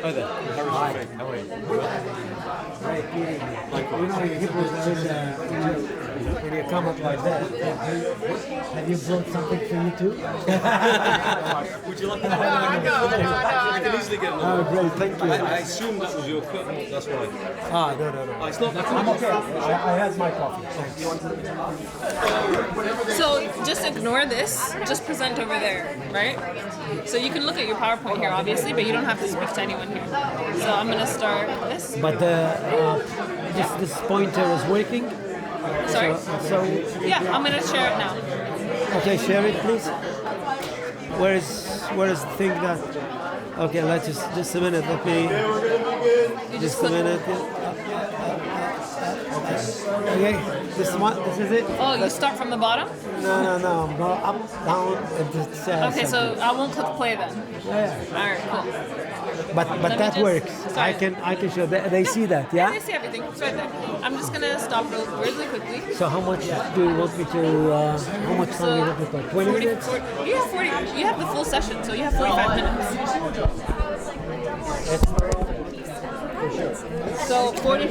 Hi there. Hi. How are you? Great meeting you. You know, in Hebrew there is when you come up like that, have you brought something for you too? Would you like to I can easily get Oh, great, thank you. I assume that was your cup, that's why. Ah, no. Oh, it's not. I'm okay. I had my coffee. Thanks. So just ignore this. Just present over there, right? So you can look at your PowerPoint here, obviously, but you don't have to speak to anyone here. So I'm gonna start this. But this pointer is working. Sorry. So Yeah, I'm gonna share it now. okay, share it, please. Where is the thing that? Okay, let's just a minute. Let me. You Just a click- minute. Okay, this one. This is it. Oh, you start from the bottom? No. Go up, down, and just. Okay, so I won't click play then. Yeah. All right, cool. But Let me that just- works. sorry. I can show. They see that, Yeah, yeah. they see everything. It's right there. I'm just gonna stop really quickly. So how much do you want me to? How much time do you want me to talk? 20 minutes. 40, you have 40. You have the full session, so you have 45 minutes. So 40,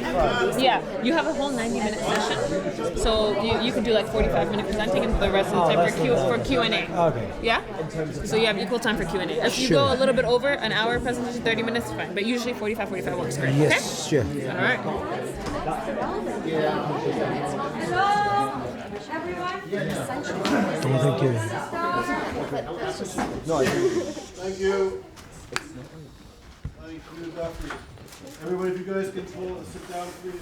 yeah, you have a whole 90-minute session. So you can do like 45-minute presenting, and the rest of the time for Q&A. Okay. Yeah? So you have equal time for Q&A. If you go a little bit over an hour presentation, 30 minutes is fine. But usually 45 works great. Yes, sure. Okay? All right. Oh, thank you. Thank you. Thank you, Guthrie. Everybody, if you guys can sit down, please.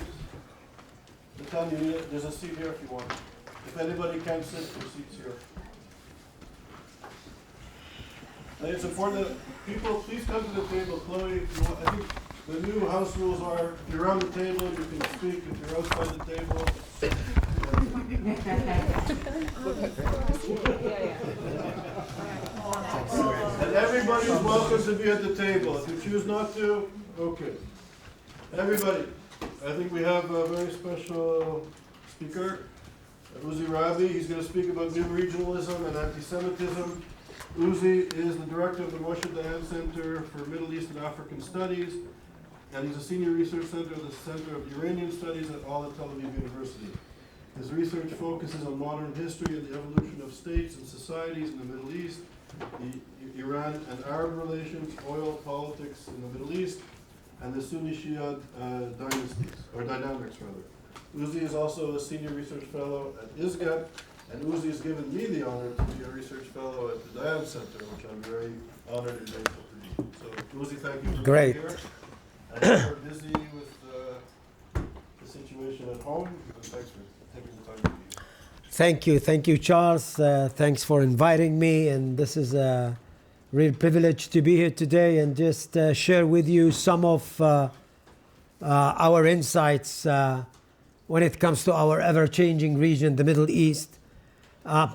The time you need it, there's a seat here if you want. If anybody can't sit, there's seats here. And it's important that people please come to the table. Chloe, if you want, I think the new house rules are if you're around the table, you can speak. If you're outside the table, and everybody's welcome to be at the table. If you choose not to, okay. Everybody, I think we have a very special speaker, Uzi Rabi. He's going to speak about new regionalism and anti-Semitism. Uzi is the director of the Moshe Dayan Center for Middle East and African Studies, and he's a senior research center at the Center of Iranian Studies at Al Tel Aviv University. His research focuses on modern history and the evolution of states and societies in the Middle East, the Iran and Arab relations, oil politics in the Middle East, and the Sunni Shia dynasties, or dynamics rather. Uzi is also a senior research fellow at ISGAP, and Uzi has given me the honor to be a research fellow at the Dayan Center, which I'm very honored and grateful to be. So Uzi, thank you for Great. being here. I know you're busy with the situation at home, but thanks for taking the time to be here. Thank you, Charles. Thanks for inviting me, and this is a real privilege to be here today and just share with you some of our insights when it comes to our ever-changing region, the Middle East.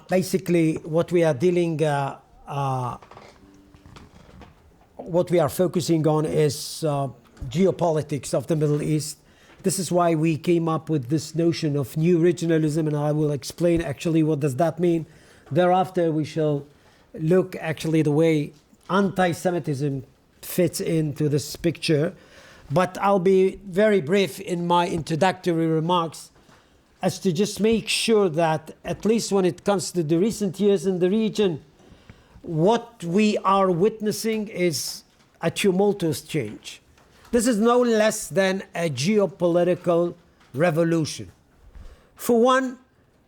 Basically, what we are what we are focusing on is geopolitics of the Middle East. This is why we came up with this notion of new regionalism, and I will explain actually what does that mean. Thereafter, we shall look actually the way anti-Semitism fits into this picture. But I'll be very brief in my introductory remarks as to just make sure that, at least when it comes to the recent years in the region, what we are witnessing is a tumultuous change. This is no less than a geopolitical revolution. For one,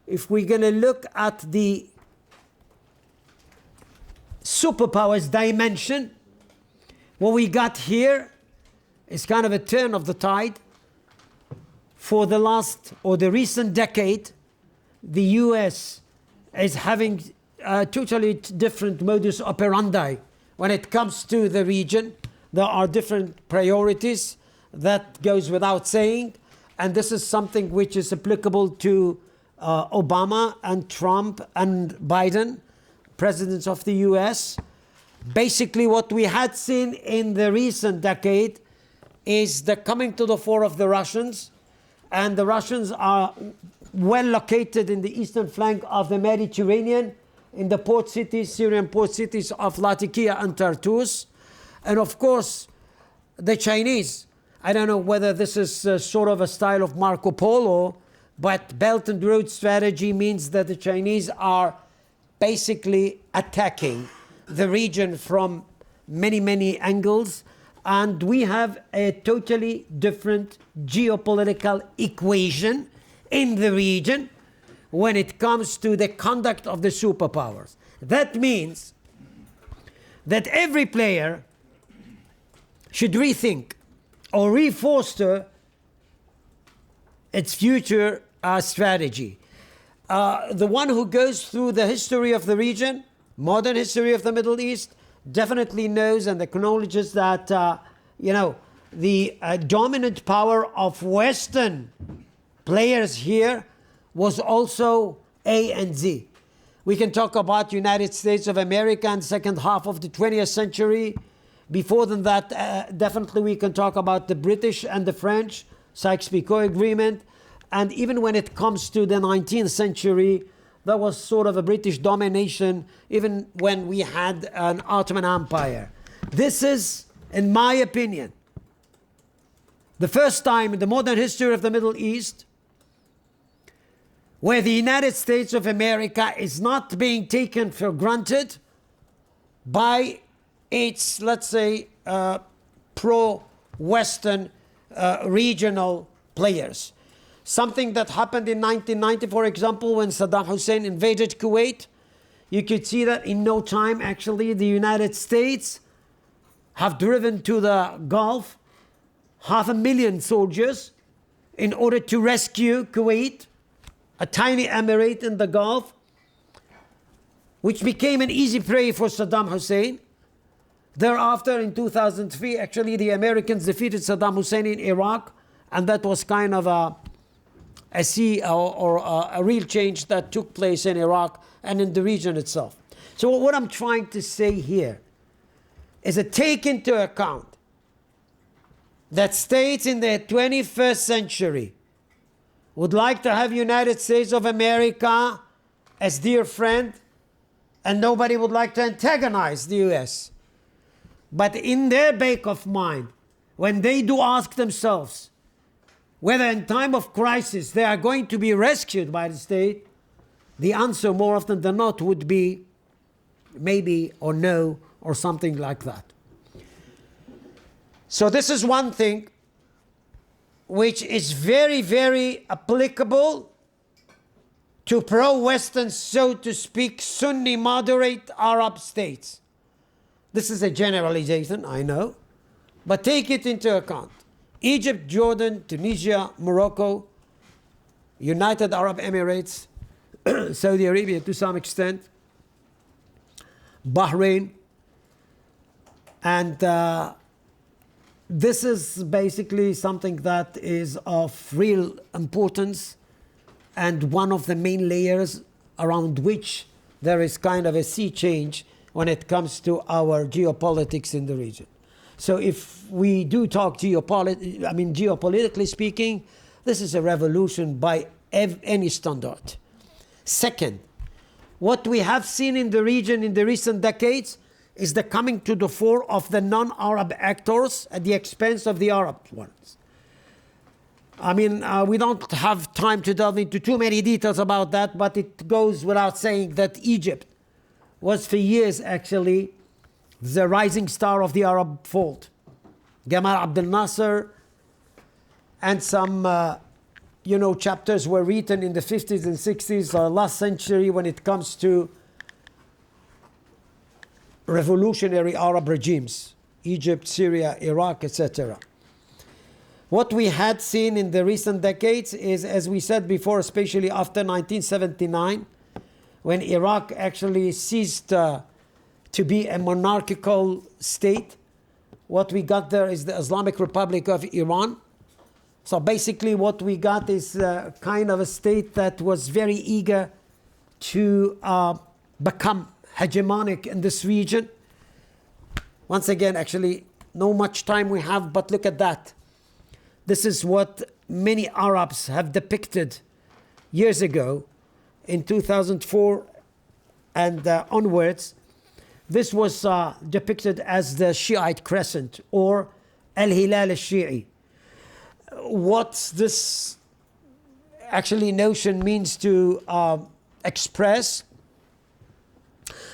if we're going to look at the superpowers dimension, what we got here is kind of a turn of the tide. For the last or the recent decade, the US is having a totally different modus operandi when it comes to the region. There are different priorities, that goes without saying, and this is something which is applicable to Obama and Trump and Biden, presidents of the US. Basically, what we had seen in the recent decade is the coming to the fore of the Russians, and the Russians are well located in the eastern flank of the Mediterranean, in the port cities, Syrian port cities of Latakia and Tartus. And of course, the Chinese. I don't know whether this is sort of a style of Marco Polo, but Belt and Road strategy means that the Chinese are basically attacking the region from many, many angles, and we have a totally different geopolitical equation in the region when it comes to the conduct of the superpowers. That means that every player should rethink or re-foster its future strategy. The one who goes through the history of the region, modern history of the Middle East, definitely knows and acknowledges that, the dominant power of Western players here was also A and Z. We can talk about United States of America in the second half of the 20th century. Before than that, definitely we can talk about the British and the French, Sykes-Picot Agreement. And even when it comes to the 19th century, there was sort of a British domination, even when we had an Ottoman Empire. This is, in my opinion, the first time in the modern history of the Middle East where the United States of America is not being taken for granted by its, let's say, pro-Western regional players. Something that happened in 1990, for example, when Saddam Hussein invaded Kuwait. You could see that in no time, actually, the United States have driven to the Gulf 500,000 soldiers in order to rescue Kuwait, a tiny emirate in the Gulf, which became an easy prey for Saddam Hussein. Thereafter, in 2003, actually, the Americans defeated Saddam Hussein in Iraq, and that was kind of a real change that took place in Iraq and in the region itself. So what I'm trying to say here is to take into account that states in the 21st century would like to have United States of America as dear friend, and nobody would like to antagonize the US. But in their back of mind, when they do ask themselves whether in time of crisis they are going to be rescued by the state, the answer more often than not would be maybe or no or something like that. So this is one thing which is very, very applicable to pro-Western, so to speak, Sunni moderate Arab states. This is a generalization, I know, but take it into account. Egypt, Jordan, Tunisia, Morocco, United Arab Emirates, Saudi Arabia to some extent, Bahrain, and this is basically something that is of real importance and one of the main layers around which there is kind of a sea change when it comes to our geopolitics in the region. So if we do talk geopolitically speaking, this is a revolution by any standard. Second, what we have seen in the region in the recent decades is the coming to the fore of the non-Arab actors at the expense of the Arab ones. We don't have time to delve into too many details about that, but it goes without saying that Egypt was for years actually the rising star of the Arab fold. Gamal Abdel Nasser and some chapters were written in the 50s and 60s last century when it comes to revolutionary Arab regimes, Egypt, Syria, Iraq, etc. What we had seen in the recent decades is, as we said before, especially after 1979, when Iraq actually ceased to be a monarchical state, what we got there is the Islamic Republic of Iran. So basically what we got is kind of a state that was very eager to become hegemonic in this region. Once again, actually, no much time we have, but look at that. This is what many Arabs have depicted years ago, in 2004 and onwards. This was depicted as the Shiite crescent, or Al-Hilal al-Shi'i. What this actually notion means to express,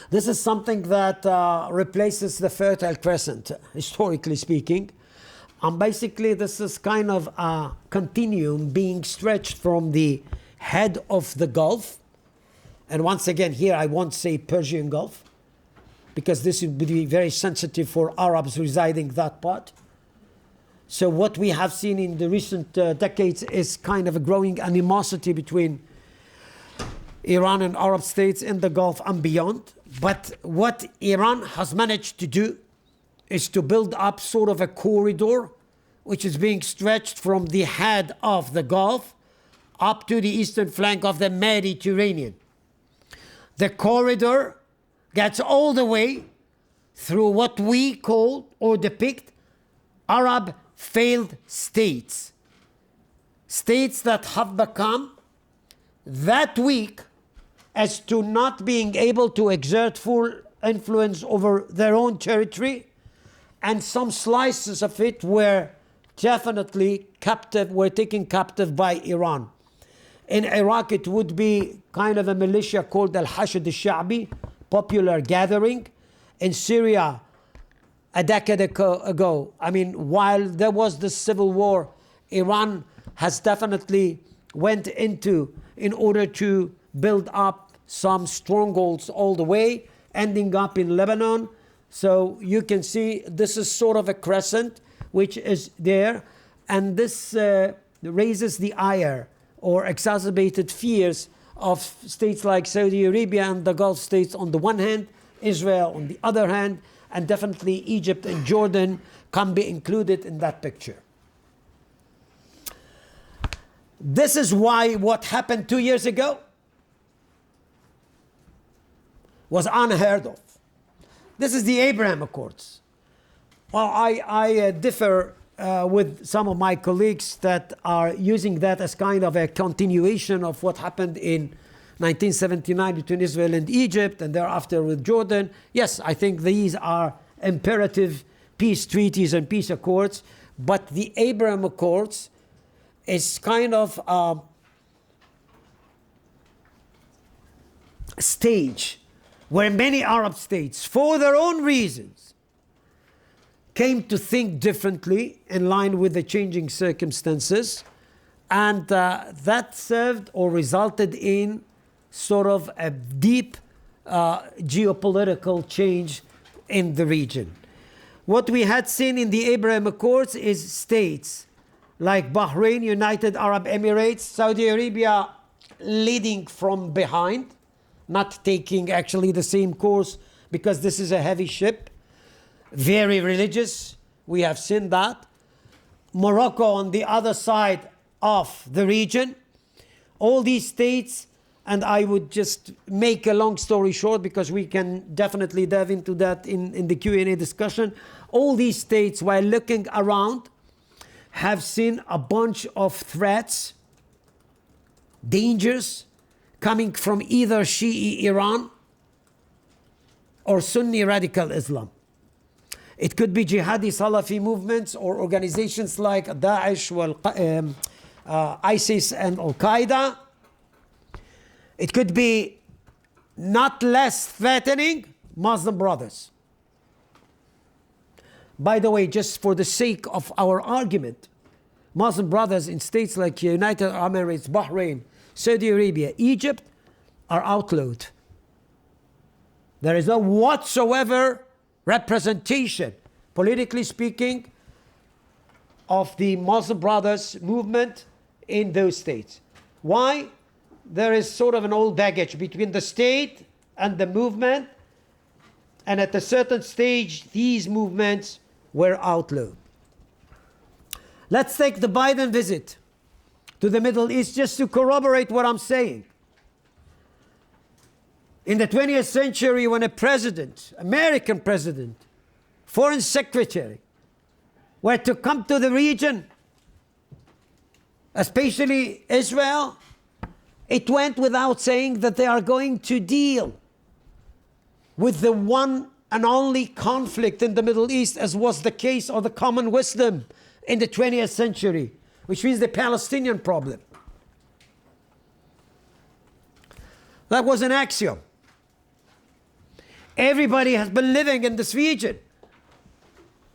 this is something that replaces the Fertile Crescent, historically speaking. And basically this is kind of a continuum being stretched from the head of the Gulf. And once again, here I won't say Persian Gulf, because this would be very sensitive for Arabs residing that part. So what we have seen in the recent decades is kind of a growing animosity between Iran and Arab states in the Gulf and beyond. But what Iran has managed to do is to build up sort of a corridor which is being stretched from the head of the Gulf up to the eastern flank of the Mediterranean. The corridor gets all the way through what we call or depict Arab failed states. States that have become that weak as to not being able to exert full influence over their own territory, and some slices of it were definitely taken captive by Iran. In Iraq, it would be kind of a militia called Al-Hashd al-Sha'bi, popular gathering. In Syria, a decade ago, I mean, while there was the civil war, Iran has definitely went into in order to build up some strongholds all the way, ending up in Lebanon. So you can see this is sort of a crescent which is there, and this raises the ire or exacerbated fears of states like Saudi Arabia and the Gulf states on the one hand, Israel on the other hand, and definitely Egypt and Jordan can be included in that picture. This is why what happened 2 years ago was unheard of. This is the Abraham Accords. Well, I differ with some of my colleagues that are using that as kind of a continuation of what happened in 1979 between Israel and Egypt, and thereafter with Jordan. Yes, I think these are imperative peace treaties and peace accords, but the Abraham Accords is kind of a stage where many Arab states, for their own reasons, came to think differently in line with the changing circumstances, and that served or resulted in sort of a deep geopolitical change in the region. What we had seen in the Abraham Accords is states like Bahrain, United Arab Emirates, Saudi Arabia leading from behind, not taking actually the same course because this is a heavy ship, very religious, we have seen that. Morocco on the other side of the region. All these states, and I would just make a long story short because we can definitely dive into that in the Q&A discussion. All these states, while looking around, have seen a bunch of threats, dangers, coming from either Shi'i Iran or Sunni radical Islam. It could be jihadi Salafi movements or organizations like Daesh, ISIS and Al-Qaeda. It could be not less threatening Muslim Brothers. By the way, just for the sake of our argument, Muslim Brothers in states like United Arab Emirates, Bahrain, Saudi Arabia, Egypt are outlawed. There is no whatsoever representation, politically speaking, of the Muslim Brothers movement in those states. Why? There is sort of an old baggage between the state and the movement, and at a certain stage, these movements were outlawed. Let's take the Biden visit to the Middle East just to corroborate what I'm saying. In the 20th century, when a president, American president, foreign secretary, were to come to the region, especially Israel, it went without saying that they are going to deal with the one and only conflict in the Middle East, as was the case or the common wisdom in the 20th century, which means the Palestinian problem. That was an axiom. Everybody has been living in this region.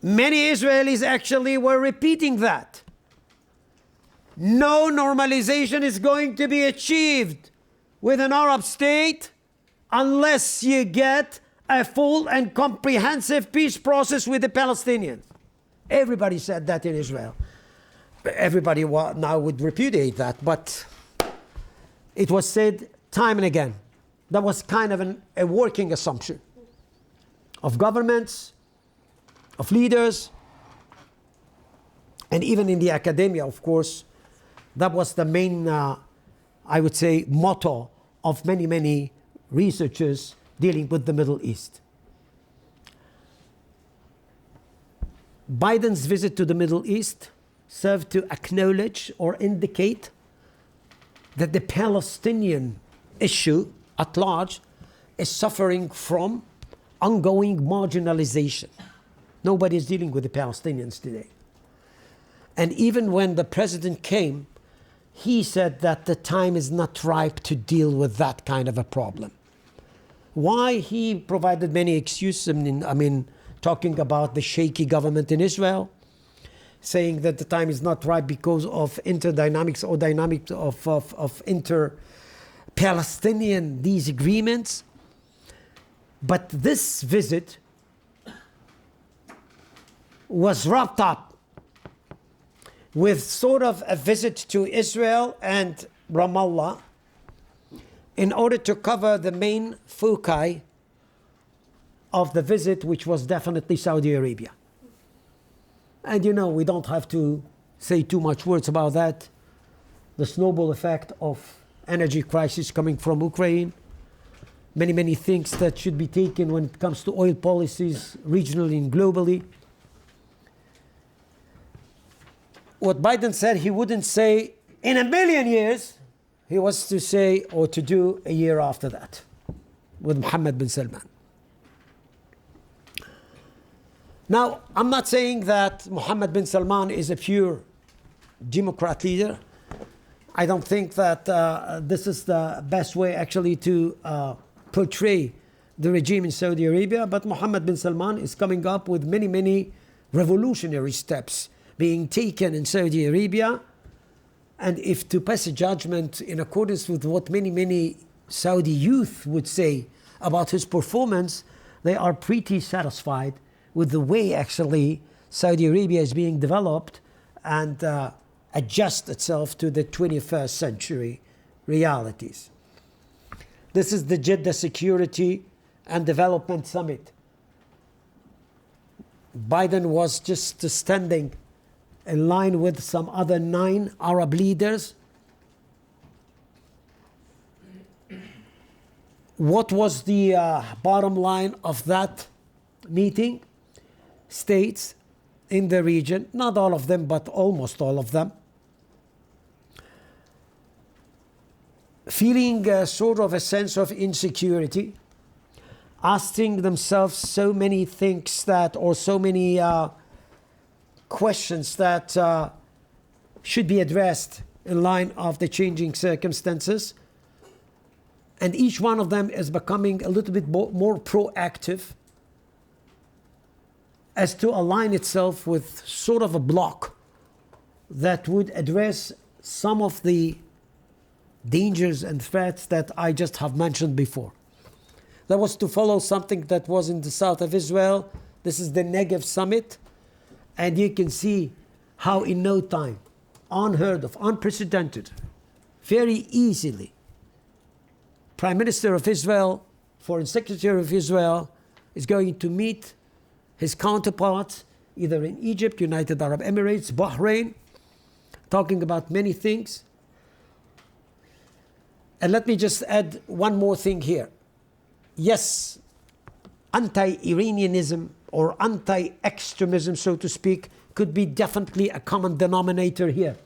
Many Israelis actually were repeating that. No normalization is going to be achieved with an Arab state unless you get a full and comprehensive peace process with the Palestinians. Everybody said that in Israel. Everybody now would repudiate that, but it was said time and again. That was kind of a working assumption of governments, of leaders, and even in the academia, of course. That was the main, I would say, motto of many, many researchers dealing with the Middle East. Biden's visit to the Middle East served to acknowledge or indicate that the Palestinian issue at large is suffering from ongoing marginalization. Nobody is dealing with the Palestinians today. And even when the president came, he said that the time is not ripe to deal with that kind of a problem. Why? He provided many excuses. Talking about the shaky government in Israel, saying that the time is not ripe because of interdynamics or dynamics of inter-Palestinian disagreements. But this visit was wrapped up with sort of a visit to Israel and Ramallah in order to cover the main foci of the visit, which was definitely Saudi Arabia. And we don't have to say too much words about that. The snowball effect of energy crisis coming from Ukraine, many, many things that should be taken when it comes to oil policies regionally and globally. What Biden said he wouldn't say in a million years, he was to say or to do a year after that with Mohammed bin Salman. Now, I'm not saying that Mohammed bin Salman is a pure Democrat leader. I don't think that this is the best way actually to portray the regime in Saudi Arabia, but Mohammed bin Salman is coming up with many, many revolutionary steps being taken in Saudi Arabia. And if to pass a judgment in accordance with what many, many Saudi youth would say about his performance, they are pretty satisfied with the way actually Saudi Arabia is being developed and adjust itself to the 21st century realities. This is the Jeddah Security and Development Summit. Biden was just standing in line with some other 9 Arab leaders. What was the bottom line of that meeting? States in the region, not all of them, but almost all of them, feeling sort of a sense of insecurity, asking themselves so many things that, or so many questions that should be addressed in line of the changing circumstances. And each one of them is becoming a little bit more proactive as to align itself with sort of a block that would address some of the dangers and threats that I just have mentioned before. That was to follow something that was in the south of Israel. This is the Negev Summit. And you can see how in no time, unheard of, unprecedented, very easily, Prime Minister of Israel, Foreign Secretary of Israel, is going to meet his counterparts, either in Egypt, United Arab Emirates, Bahrain, talking about many things. And let me just add one more thing here. Yes, anti-Iranianism or anti-extremism, so to speak, could be definitely a common denominator here.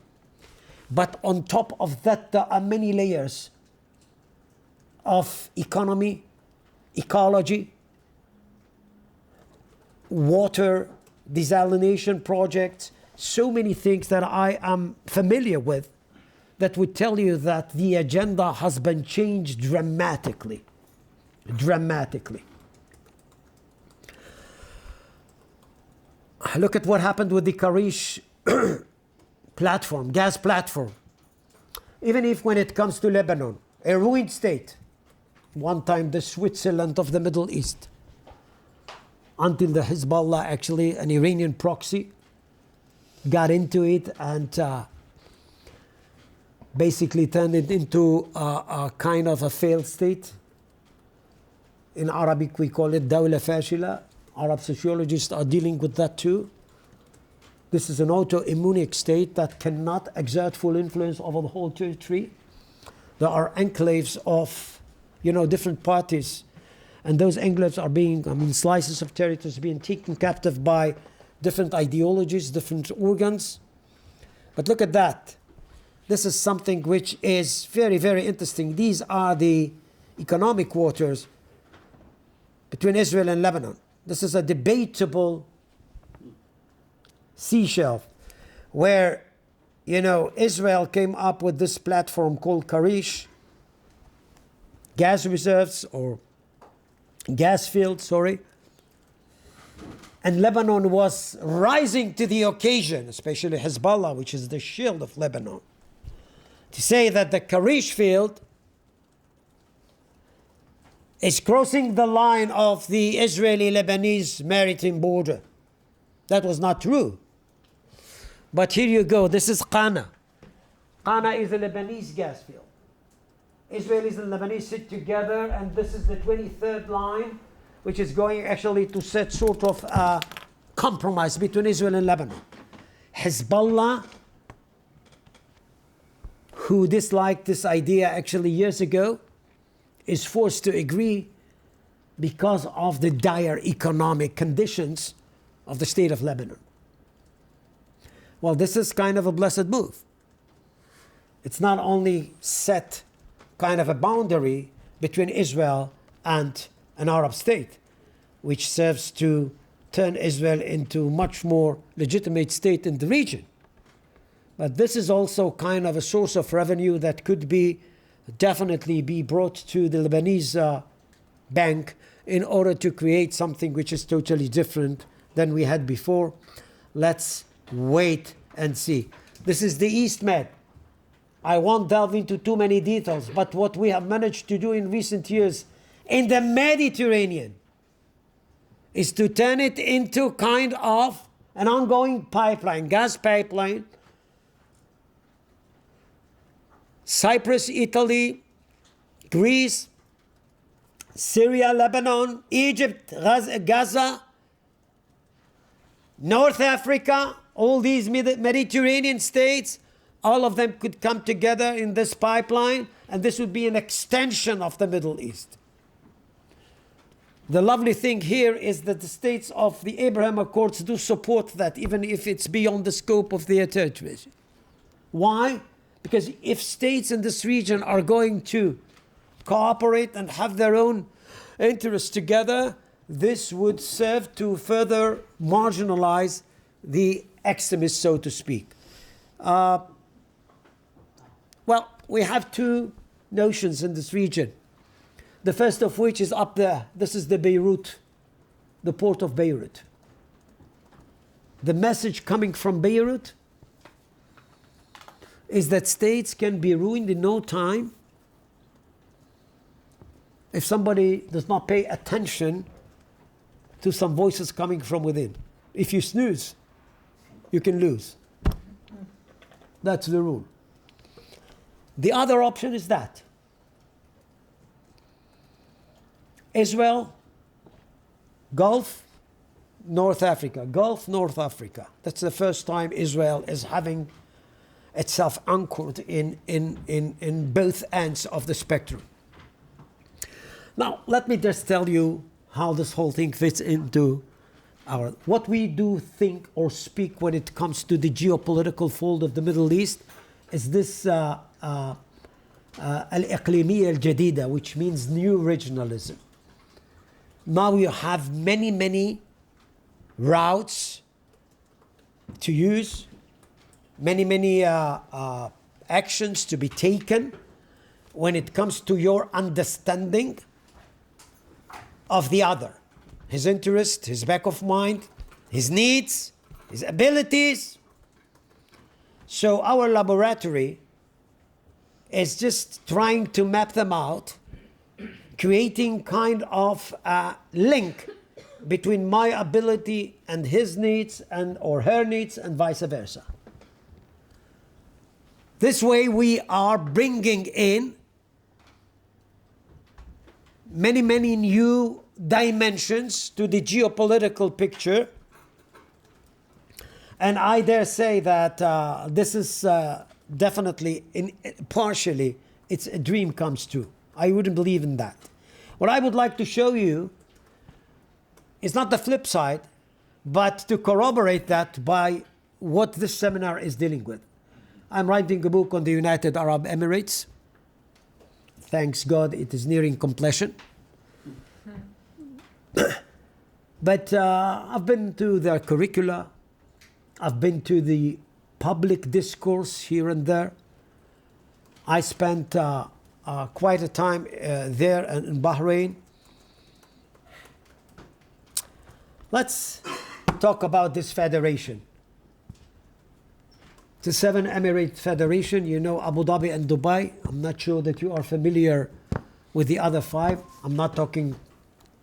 But on top of that, there are many layers of economy, ecology, water desalination projects, so many things that I am familiar with that would tell you that the agenda has been changed dramatically. Dramatically. Look at what happened with the Karish platform, gas platform. Even if when it comes to Lebanon, a ruined state, one time the Switzerland of the Middle East, until the Hezbollah, actually an Iranian proxy, got into it and basically turned it into a kind of a failed state. In Arabic we call it Dawla Fashila. Arab sociologists are dealing with that too. This is an autoimmune state that cannot exert full influence over the whole territory. There are enclaves of, different parties, and those enclaves are being, slices of territories being taken captive by different ideologies, different organs. But look at that. This is something which is very, very interesting. These are the economic waters between Israel and Lebanon. This is a debatable sea shelf where, Israel came up with this platform called Karish, gas reserves or gas fields, sorry. And Lebanon was rising to the occasion, especially Hezbollah, which is the shield of Lebanon, to say that the Karish field is crossing the line of the Israeli-Lebanese maritime border. That was not true. But here you go. This is Qana. Qana is a Lebanese gas field. Israelis and Lebanese sit together, and this is the 23rd line, which is going actually to set sort of a compromise between Israel and Lebanon. Hezbollah, who disliked this idea actually years ago, is forced to agree because of the dire economic conditions of the state of Lebanon. Well, this is kind of a blessed move. It's not only set kind of a boundary between Israel and an Arab state, which serves to turn Israel into a much more legitimate state in the region, but this is also kind of a source of revenue that could definitely be brought to the Lebanese bank in order to create something which is totally different than we had before. Let's wait and see. This is the East Med. I won't delve into too many details, but what we have managed to do in recent years in the Mediterranean is to turn it into kind of an ongoing pipeline, gas pipeline. Cyprus, Italy, Greece, Syria, Lebanon, Egypt, Gaza, North Africa, all these Mediterranean states, all of them could come together in this pipeline, and this would be an extension of the Middle East. The lovely thing here is that the states of the Abraham Accords do support that, even if it's beyond the scope of their territories. Why? Because if states in this region are going to cooperate and have their own interests together, this would serve to further marginalize the extremists, so to speak. Well, we have two notions in this region. The first of which is up there. This is the Beirut, the port of Beirut. The message coming from Beirut is that states can be ruined in no time if somebody does not pay attention to some voices coming from within. If you snooze, you can lose. That's the rule. The other option is that Israel, Gulf, North Africa. Gulf, North Africa. That's the first time Israel is having itself anchored in both ends of the spectrum. Now, let me just tell you how this whole thing fits into what we do think or speak when it comes to the geopolitical fold of the Middle East is this al-iqlimiyya al-jadida, which means new regionalism. Now you have many routes to use, many actions to be taken when it comes to your understanding of the other, his interest, his back of mind, his needs, his abilities. So our laboratory is just trying to map them out, creating kind of a link between my ability and his needs and or her needs and vice versa. This way we are bringing in many new dimensions to the geopolitical picture. And I dare say that this is definitely, partially, it's a dream comes true. I wouldn't believe in that. What I would like to show you is not the flip side, but to corroborate that by what this seminar is dealing with. I'm writing a book on the United Arab Emirates. Thanks God it is nearing completion. But I've been to their curricula. I've been to the public discourse here and there. I spent quite a time there in Bahrain. Let's talk about this federation. The 7 Emirate Federation, you know Abu Dhabi and Dubai. I'm not sure that you are familiar with the other 5. I'm not talking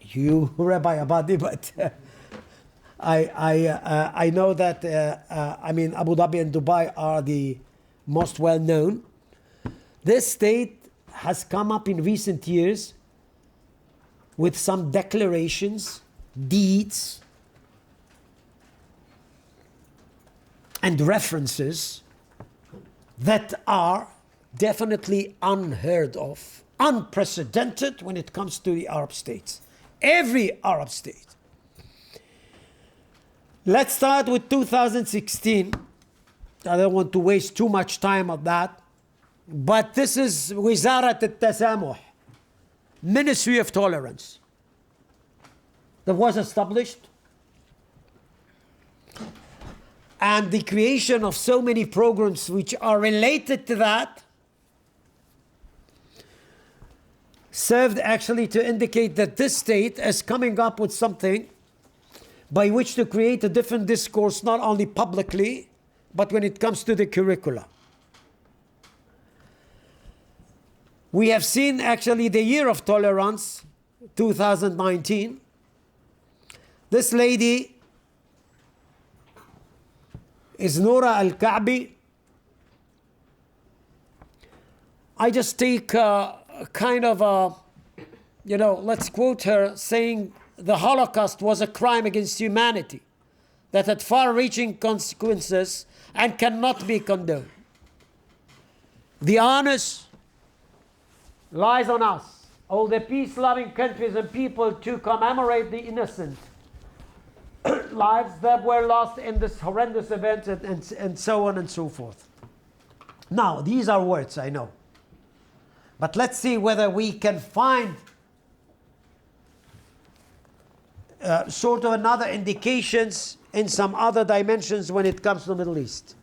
you, Rabbi Abadi, but I know that, Abu Dhabi and Dubai are the most well known. This state has come up in recent years with some declarations, deeds, and references that are definitely unheard of, unprecedented when it comes to the Arab states. Every Arab state. Let's start with 2016. I don't want to waste too much time on that. But this is Wizarat al-Tasamuh, Ministry of Tolerance, that was established. And the creation of so many programs which are related to that served actually to indicate that this state is coming up with something by which to create a different discourse, not only publicly, but when it comes to the curricula. We have seen actually the year of tolerance, 2019. This lady is Noura Al-Ka'bi. I just take let's quote her saying the Holocaust was a crime against humanity that had far-reaching consequences and cannot be condoned. The onus lies on us, all the peace-loving countries and people, to commemorate the innocent lives that were lost in this horrendous event, and so on and so forth. Now, these are words, I know. But let's see whether we can find sort of another indications in some other dimensions when it comes to the Middle East.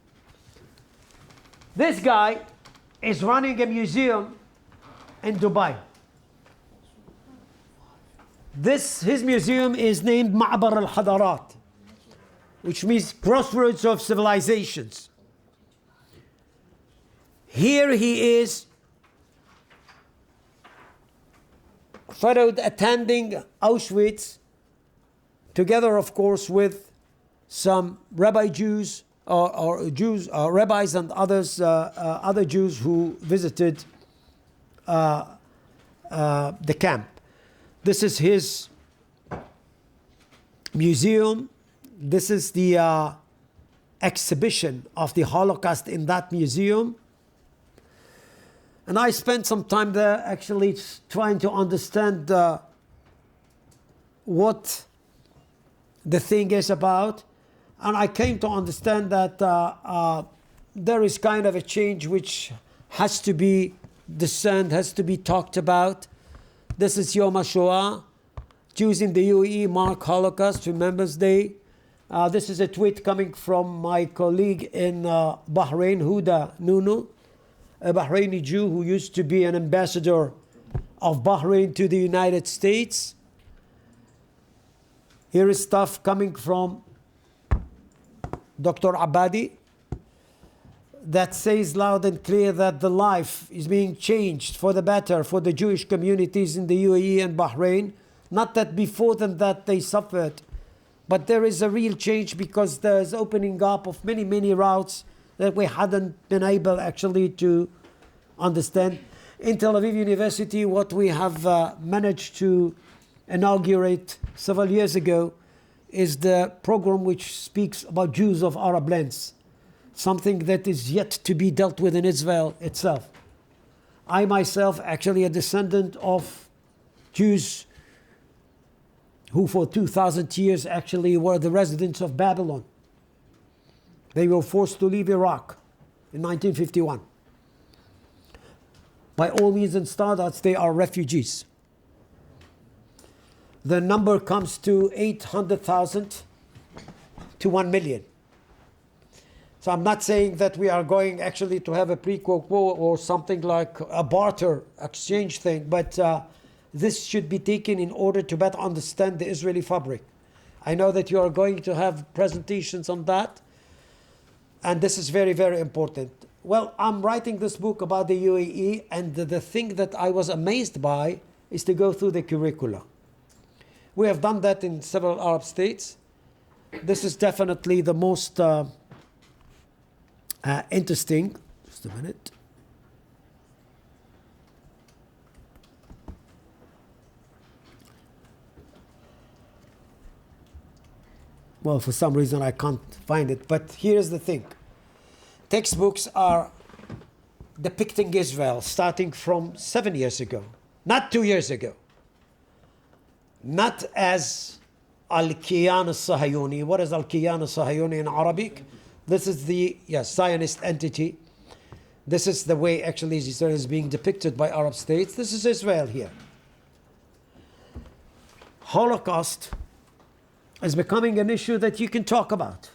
This guy is running a museum in Dubai. His museum is named Ma'bar al-Hadarat, which means crossroads of civilizations. Here he is, attending Auschwitz, together, of course, with some rabbi Jews or rabbis and other Jews who visited the camp. This is his museum. This is the exhibition of the Holocaust in that museum. And I spent some time there actually trying to understand what the thing is about. And I came to understand that there is kind of a change which has to be discerned, has to be talked about. This is Yom HaShoah. Jews in the UAE mark Holocaust Remembrance Day. This is a tweet coming from my colleague in Bahrain, Huda Nunu, a Bahraini Jew who used to be an ambassador of Bahrain to the United States. Here is stuff coming from Dr. Abadi that says loud and clear that the life is being changed for the better for the Jewish communities in the UAE and Bahrain. Not that before than that they suffered, but there is a real change because there is opening up of many, many routes that we hadn't been able actually to understand. In Tel Aviv University, what we have managed to inaugurate several years ago is the program which speaks about Jews of Arab lands, something that is yet to be dealt with in Israel itself. I myself actually a descendant of Jews who for 2,000 years actually were the residents of Babylon. They were forced to leave Iraq in 1951. By all means and standards, they are refugees. The number comes to 800,000 to 1 million. So I'm not saying that we are going actually to have a pre-quo or something like a barter exchange thing, but this should be taken in order to better understand the Israeli fabric. I know that you are going to have presentations on that, and this is very, very important. Well, I'm writing this book about the UAE, and the thing that I was amazed by is to go through the curricula. We have done that in several Arab states. This is definitely the most interesting. Just a minute. Well, for some reason I can't find it, but here's the thing. Textbooks are depicting Israel starting from 7 years ago, not 2 years ago. Not as Al-Kiyan al-Sahayuni. What is Al-Kiyan al-Sahayuni in Arabic? This is the Zionist entity. This is the way actually Israel is being depicted by Arab states. This is Israel here. Holocaust is becoming an issue that you can talk about.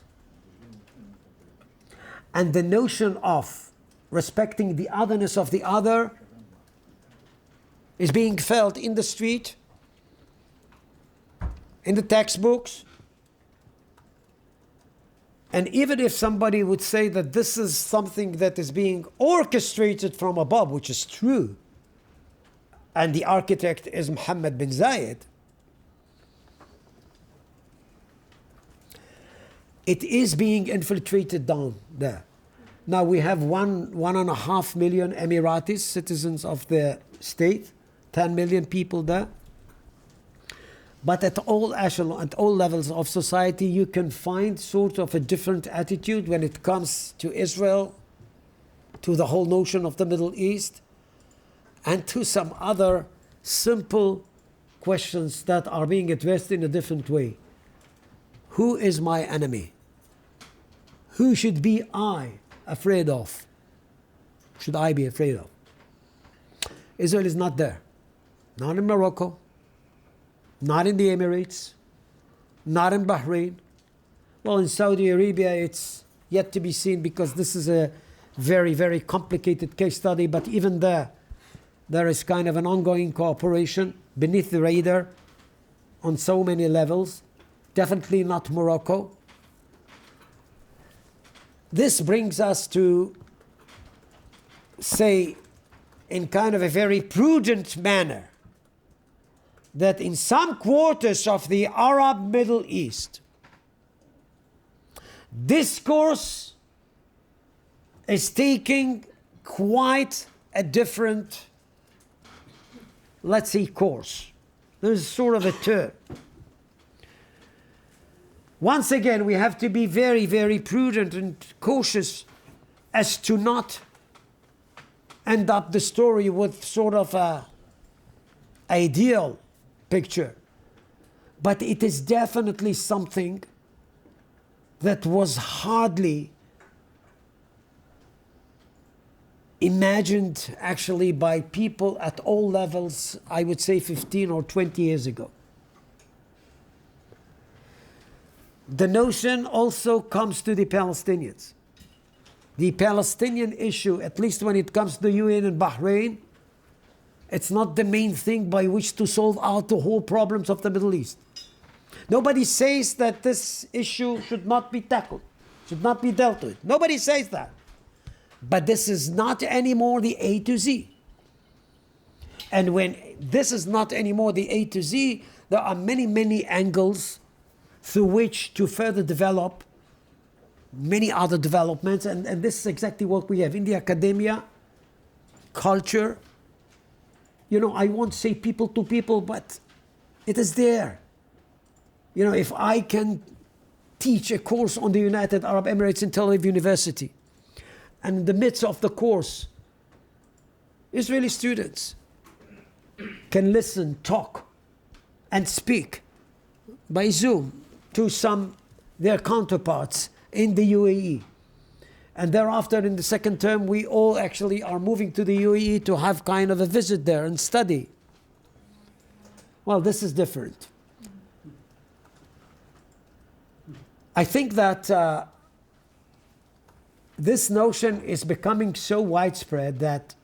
And the notion of respecting the otherness of the other is being felt in the street, in the textbooks. And even if somebody would say that this is something that is being orchestrated from above, which is true, and the architect is Mohammed bin Zayed, it is being infiltrated down there. Now we have 1.5 million Emiratis, citizens of the state, 10 million people there. But at all echelons, at all levels of society, you can find sort of a different attitude when it comes to Israel, to the whole notion of the Middle East, and to some other simple questions that are being addressed in a different way. Who is my enemy? Who should be I afraid of? Should I be afraid of? Israel is not there. Not in Morocco. Not in the Emirates. Not in Bahrain. Well, in Saudi Arabia, it's yet to be seen because this is a very, very complicated case study. But even there is kind of an ongoing cooperation beneath the radar on so many levels. Definitely not Morocco. This brings us to say, in kind of a very prudent manner, that in some quarters of the Arab Middle East, discourse is taking quite a different, let's say, course. There's sort of a turn. Once again, we have to be very, very prudent and cautious as to not end up the story with sort of a ideal picture. But it is definitely something that was hardly imagined actually by people at all levels, I would say 15 or 20 years ago. the notion also comes to the Palestinians. The Palestinian issue, at least when it comes to the UN and Bahrain, it's not the main thing by which to solve out the whole problems of the Middle East. Nobody says that this issue should not be tackled, should not be dealt with. Nobody says that. But this is not anymore the A to Z. And when this is not anymore the A to Z, there are many, many angles through which to further develop many other developments. And this is exactly what we have in the academia, culture. You know, I won't say people to people, but it is there. You know, if I can teach a course on the United Arab Emirates in Tel Aviv University, and in the midst of the course, Israeli students can listen, talk, and speak by Zoom to their counterparts in the UAE. And thereafter, in the second term, we all actually are moving to the UAE to have kind of a visit there and study. Well, this is different. I think that this notion is becoming so widespread that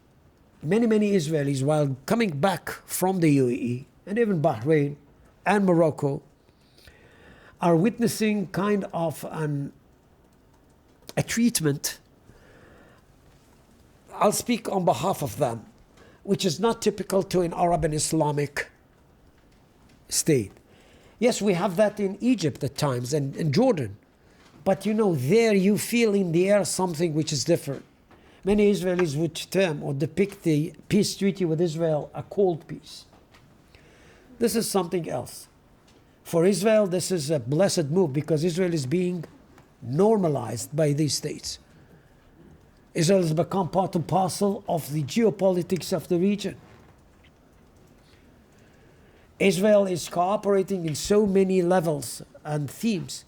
many, many Israelis, while coming back from the UAE, and even Bahrain and Morocco, are witnessing kind of a treatment, I'll speak on behalf of them, which is not typical to an Arab and Islamic state. Yes, we have that in Egypt at times and Jordan. But you know, there you feel in the air something which is different. Many Israelis would term or depict the peace treaty with Israel a cold peace. This is something else. For Israel, this is a blessed move because Israel is being normalized by these states. Israel has become part and parcel of the geopolitics of the region. Israel is cooperating in so many levels and themes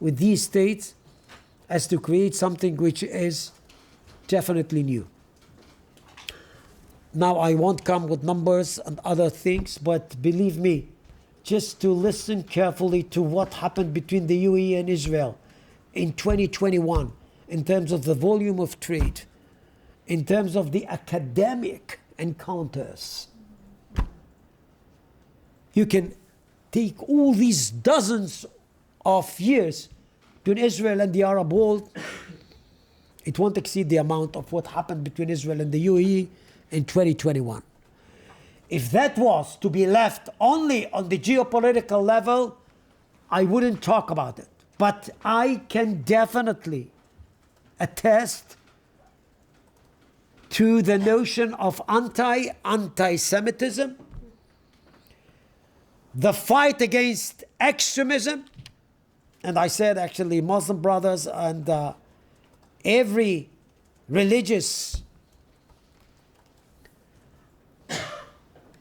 with these states as to create something which is definitely new. Now, I won't come with numbers and other things, but believe me, just to listen carefully to what happened between the UAE and Israel in 2021 in terms of the volume of trade, in terms of the academic encounters. You can take all these dozens of years between Israel and the Arab world, it won't exceed the amount of what happened between Israel and the UAE in 2021. If that was to be left only on the geopolitical level, I wouldn't talk about it. But I can definitely attest to the notion of anti-Semitism, the fight against extremism, and I said actually Muslim brothers and every religious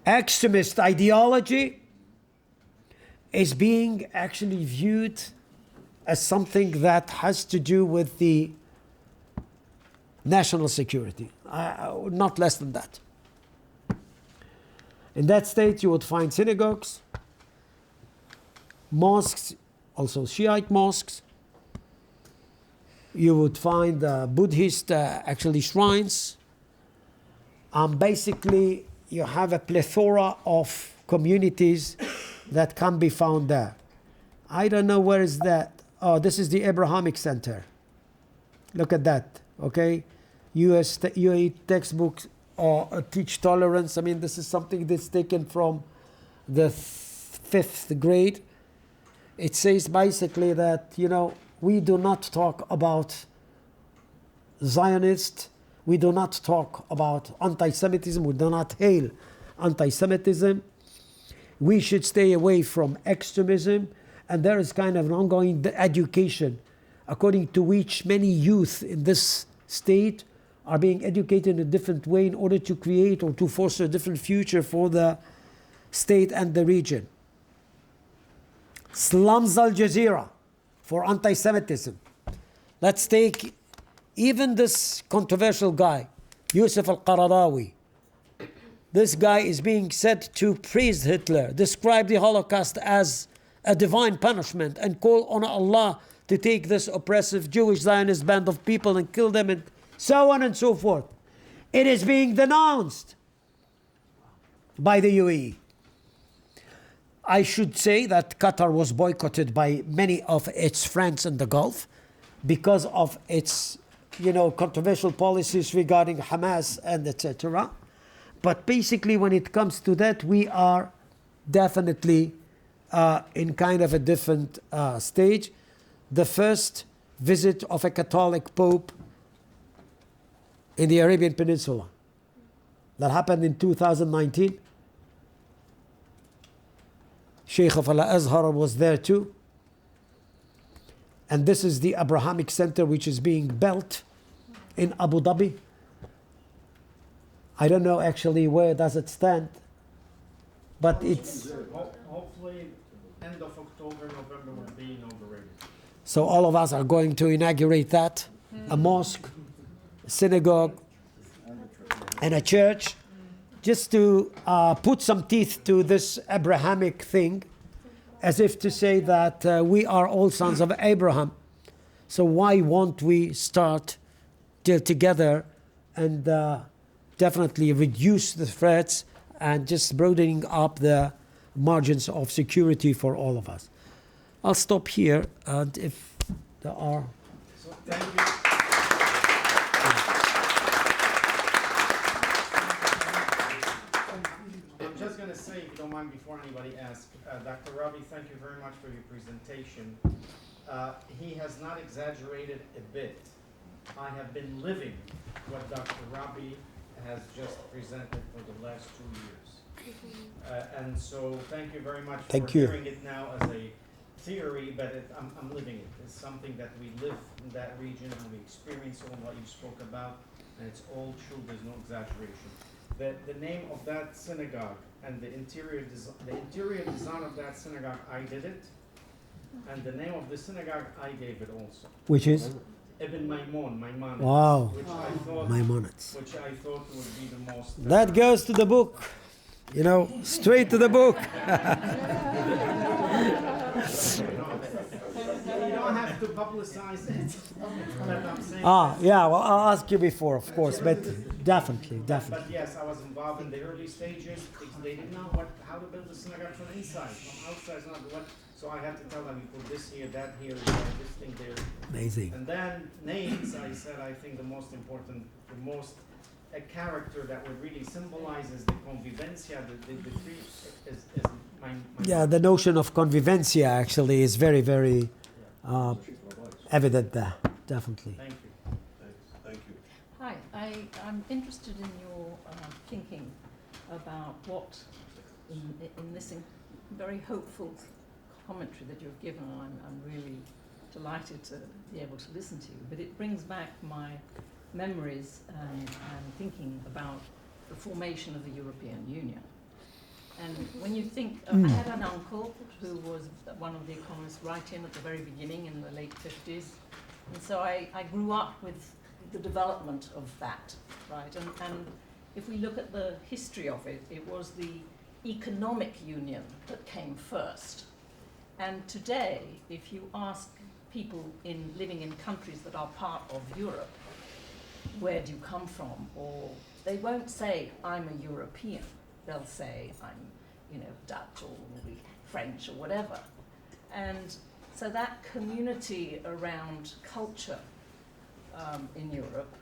extremist ideology is being actually viewed as something that has to do with the national security, not less than that. In that state, you would find synagogues, mosques, also Shiite mosques. You would find Buddhist actually shrines. Basically, you have a plethora of communities that can be found there. I don't know where is that. Oh, this is the Abrahamic Center. Look at that, okay? UAE textbooks teach tolerance. I mean, this is something that's taken from the 5th grade. It says basically that, you know, we do not talk about Zionists. We do not talk about anti-Semitism. We do not hail anti-Semitism. We should stay away from extremism. And there is kind of an ongoing education according to which many youth in this state are being educated in a different way in order to create or to foster a different future for the state and the region. Slums Al Jazeera for anti-Semitism. Let's take even this controversial guy, Yusuf al-Qaradawi. This guy is being said to praise Hitler, describe the Holocaust as a divine punishment and call on Allah to take this oppressive Jewish Zionist band of people and kill them and so on and so forth. It is being denounced by the UAE. I should say that Qatar was boycotted by many of its friends in the Gulf because of its, controversial policies regarding Hamas and etc. But basically, when it comes to that, we are definitely in kind of a different stage. The first visit of a Catholic Pope in the Arabian Peninsula that happened in 2019. Sheikh of Al-Azhar was there too. And this is the Abrahamic Center which is being built in Abu Dhabi. I don't know actually where does it stand, but it's... Hopefully end of October, November will be inaugurated. So all of us are going to inaugurate that, a mosque, a synagogue, and a church, just to put some teeth to this Abrahamic thing, as if to say that we are all sons of Abraham. So why won't we start together and definitely reduce the threats and just broadening up the margins of security for all of us. I'll stop here, and if there are... So thank you. I'm just going to say, if you don't mind, before anybody asks, Dr. Rabi, thank you very much for your presentation. He has not exaggerated a bit. I have been living what Dr. Rabi has just presented for the last 2 years. And so thank you very much for hearing it now as a theory, but I'm living it. It's something that we live in that region and we experience all what you spoke about, and it's all true, there's no exaggeration. The name of that synagogue and the interior design of that synagogue, I did it, and the name of the synagogue, I gave it also. Which is? Ibn Maimonides. Wow. Which I thought, Maimonides. which I thought would be the most... That goes to the book. Straight to the book. You don't have to publicize it. But I'm saying Yeah, well, I'll ask you before, of course, but definitely. But yes, I was involved in the early stages. They didn't know how to build a synagogue from inside. From outside, not what. So I had to tell them, you put this here, that here, this thing there. Amazing. And then names, I said, I think the most important, a character that would really symbolizes the convivencia, the three is my Yeah, the notion of convivencia actually is very, very evident there, definitely. Thank you. Thank you. Hi, I'm interested in your thinking about what, in this very hopeful commentary that you've given, I'm really delighted to be able to listen to you, but it brings back my memories and thinking about the formation of the European Union. And when you think, I had an uncle who was one of the economists right in at the very beginning in the late 50s, and so I grew up with the development of that, right? And if we look at the history of it, it was the economic union that came first. And today, if you ask people living in countries that are part of Europe, where do you come from? Or they won't say, I'm a European. They'll say, I'm, Dutch or French or whatever. And so that community around culture in Europe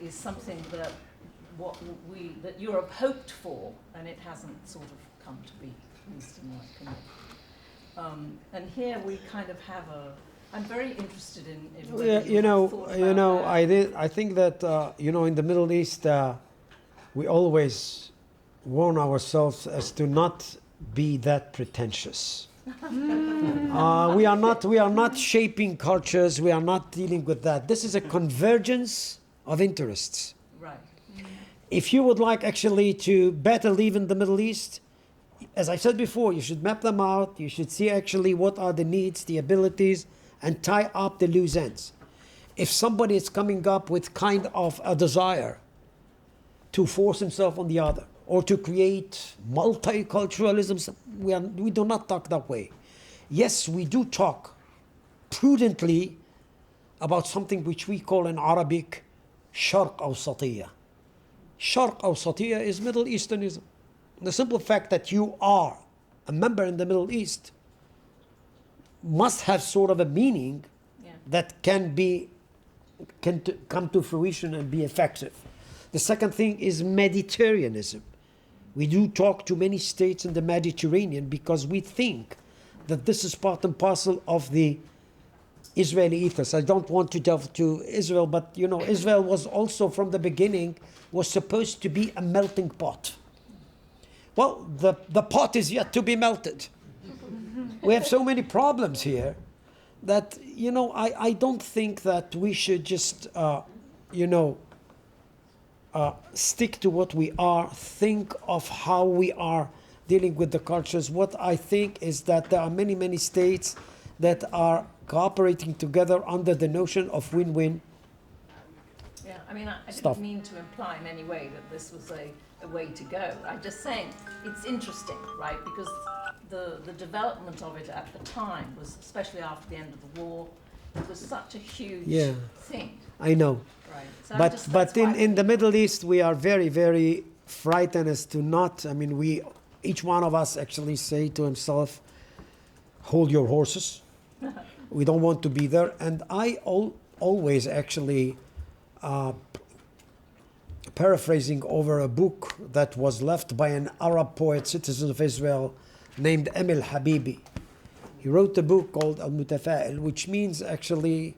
is something that that Europe hoped for, and it hasn't sort of come to be, at least in my opinion. And here we kind of have I'm very interested in I think that in the Middle East we always warn ourselves as to not be that pretentious. We are not shaping cultures. We are not dealing with that. This is a convergence of interests. Right. If you would like actually to better live in the Middle East, as I said before, you should map them out. You should see actually what are the needs, the abilities, and tie up the loose ends. If somebody is coming up with kind of a desire to force himself on the other, or to create multiculturalism. We do not talk that way. Yes, we do talk prudently about something which we call in Arabic Sharq Awsatiyya. Sharq Awsatiyya is Middle Easternism. The simple fact that you are a member in the Middle East must have sort of a meaning that can come to fruition and be effective. The second thing is Mediterraneanism. We do talk to many states in the Mediterranean because we think that this is part and parcel of the Israeli ethos. I don't want to delve to Israel, but you know, Israel was also from the beginning was supposed to be a melting pot. Well, the pot is yet to be melted. We have so many problems here that, you know, I don't think that we should just, stick to what we are, think of how we are dealing with the cultures. What I think is that there are many, many states that are cooperating together under the notion of win-win. Yeah, I mean, I Stuff. didn't mean to imply in any way that this was a way to go. I'm just saying it's interesting, right? Because the development of it at the time was, especially after the end of the war, it was such a huge thing. I know. Right. So But in the Middle East, we are very, very frightened as to not, I mean, each one of us actually say to himself, hold your horses. We don't want to be there. And I always actually, paraphrasing over a book that was left by an Arab poet, citizen of Israel, named Emil Habibi. He wrote a book called Al-Mutafa'il, which means actually,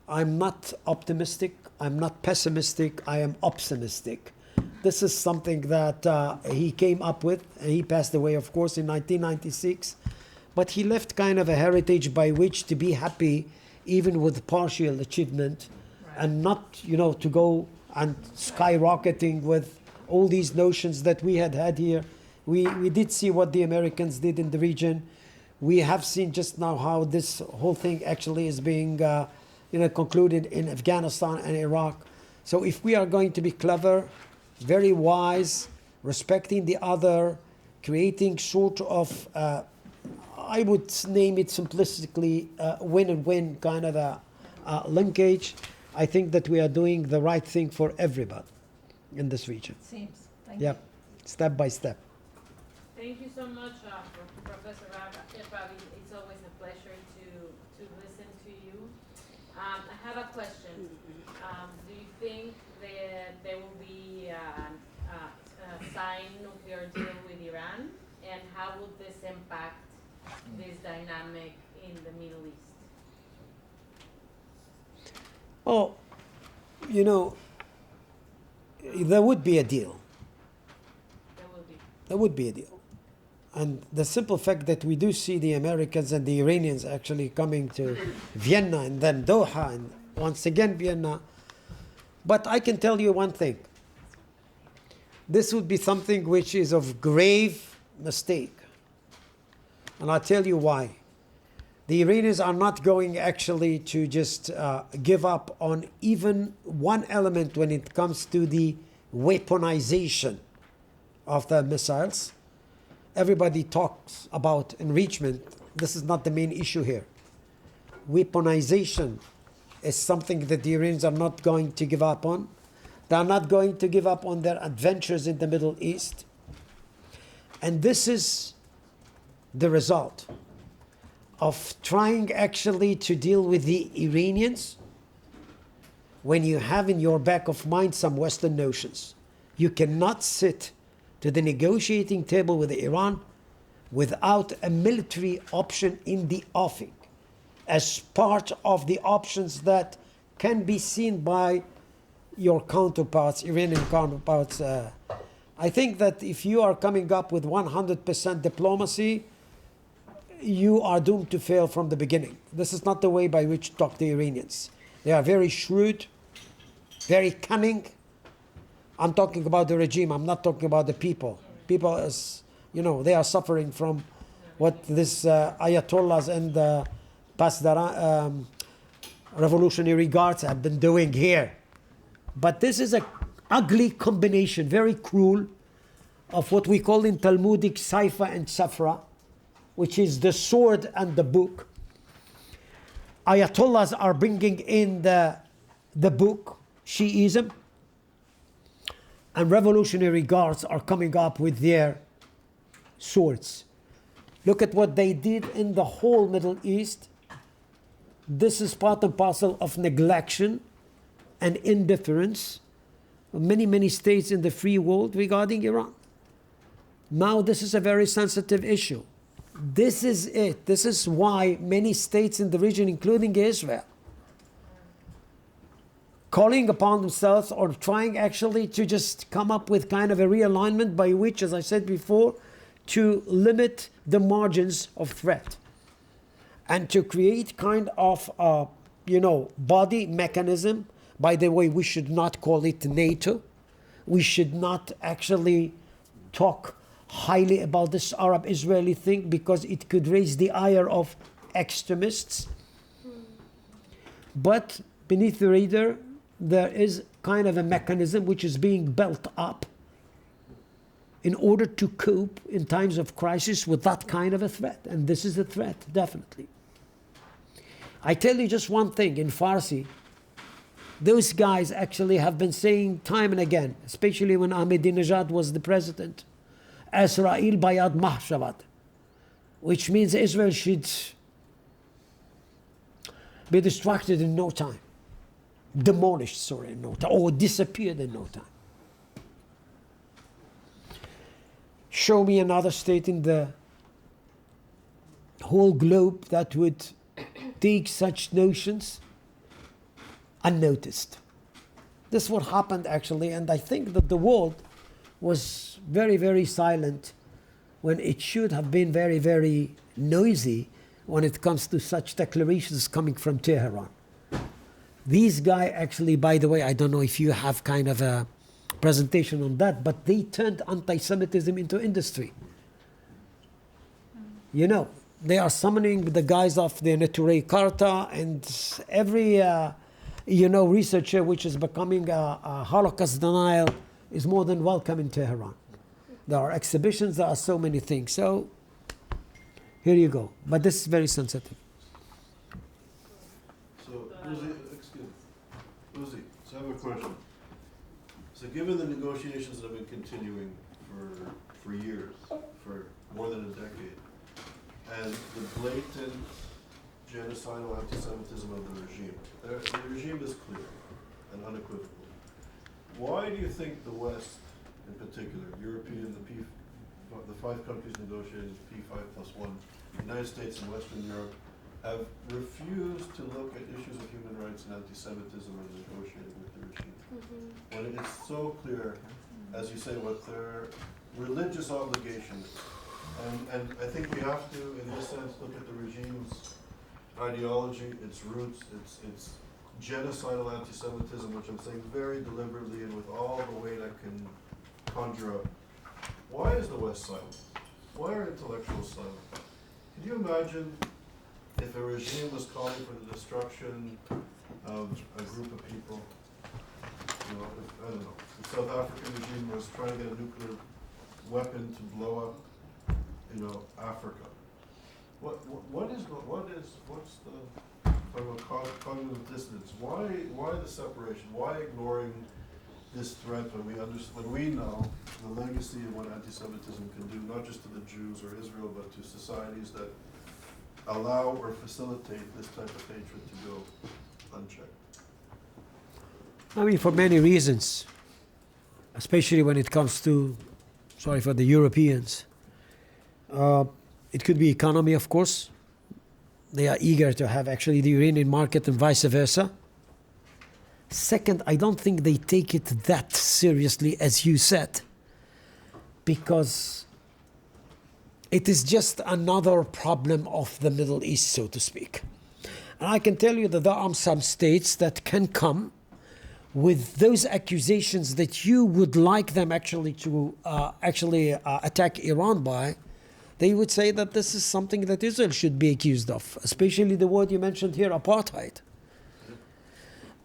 I'm not optimistic, I'm not pessimistic, I am optimistic. This is something that he came up with, and he passed away, of course, in 1996. But he left kind of a heritage by which to be happy, even with partial achievement, and not, you know, to go and skyrocketing with all these notions that we had here. We did see what the Americans did in the region. We have seen just now how this whole thing actually is being concluded in Afghanistan and Iraq. So if we are going to be clever, very wise, respecting the other, creating sort of, I would name it simplistically, win and win kind of a linkage, I think that we are doing the right thing for everybody in this region. It seems. Thank Yep, step by step. Thank you so much, Professor Rabi. It's always a pleasure to listen to you. I have a question. Do you think that there will be a signed nuclear deal with Iran? And how would this impact this dynamic in the Middle East? Oh, you know, there would be a deal. There would be a deal. And the simple fact that we do see the Americans and the Iranians actually coming to Vienna and then Doha and once again Vienna. But I can tell you one thing. This would be something which is of grave mistake. And I'll tell you why. The Iranians are not going actually to just give up on even one element when it comes to the weaponization of the missiles. Everybody talks about enrichment. This is not the main issue here. Weaponization is something that the Iranians are not going to give up on. They are not going to give up on their adventures in the Middle East. And this is the result of trying actually to deal with the Iranians when you have in your back of mind some Western notions. You cannot sit to the negotiating table with Iran without a military option in the offing as part of the options that can be seen by your counterparts, Iranian counterparts. I think that if you are coming up with 100% diplomacy, you are doomed to fail from the beginning. This is not the way by which to talk to Iranians. They are very shrewd, very cunning. I'm talking about the regime. I'm not talking about the people. People, as you know, they are suffering from what this Ayatollahs and revolutionary guards have been doing here. But this is an ugly combination, very cruel, of what we call in Talmudic Saifa and Safra, which is the sword and the book. Ayatollahs are bringing in the book, Shiism, and revolutionary guards are coming up with their swords. Look at what they did in the whole Middle East. This is part and parcel of neglection and indifference of many, many states in the free world regarding Iran. Now this is a very sensitive issue. This is it. This is why many states in the region, including Israel, calling upon themselves or trying actually to just come up with kind of a realignment by which, as I said before, to limit the margins of threat and to create kind of a, body mechanism. By the way, we should not call it NATO. We should not actually talk highly about this Arab-Israeli thing because it could raise the ire of extremists. But beneath the radar, there is kind of a mechanism which is being built up in order to cope in times of crisis with that kind of a threat. And this is a threat, definitely. I tell you just one thing, in Farsi, those guys actually have been saying time and again, especially when Ahmadinejad was the president, Israel bayad mahshavad, which means Israel should be destructed in no time. Demolished, in no time, or disappeared in no time. Show me another state in the whole globe that would take such notions unnoticed. This is what happened actually, and I think that the world was very, very silent when it should have been very, very noisy when it comes to such declarations coming from Tehran. These guys actually, by the way, I don't know if you have kind of a presentation on that, but they turned anti-Semitism into industry. They are summoning the guys of the Neturei Karta and every, researcher which is becoming a Holocaust denial is more than welcome in Tehran. There are exhibitions, there are so many things. So, here you go. But this is very sensitive. So, Uzi, so I have a question. So given the negotiations that have been continuing for years, for more than a decade, and the blatant genocidal anti-Semitism of the regime, the regime is clear and unequivocal. Why do you think the West, in particular, European, the 5 countries negotiating P5+1, the United States and Western Europe, have refused to look at issues of human rights and anti-Semitism when negotiating with the regime? When it's so clear, as you say, what their religious obligation is. And I think we have to, in this sense, look at the regime's ideology, its roots, its genocidal anti-Semitism, which I'm saying very deliberately and with all the weight I can conjure up. Why is the West silent? Why are intellectuals silent? Can you imagine if a regime was calling for the destruction of a group of people? I don't know. The South African regime was trying to get a nuclear weapon to blow up, Africa. What's the cognitive dissonance? Why the separation? Why ignoring this threat when we know the legacy of what anti-Semitism can do, not just to the Jews or Israel, but to societies that allow or facilitate this type of hatred to go unchecked? I mean, for many reasons, especially when it comes to, for the Europeans. It could be economy, of course. They are eager to have actually the Iranian market and vice versa. Second, I don't think they take it that seriously as you said, because it is just another problem of the Middle East, so to speak. And I can tell you that there are some states that can come with those accusations that you would like them actually to attack Iran by. They would say that this is something that Israel should be accused of, especially the word you mentioned here, apartheid.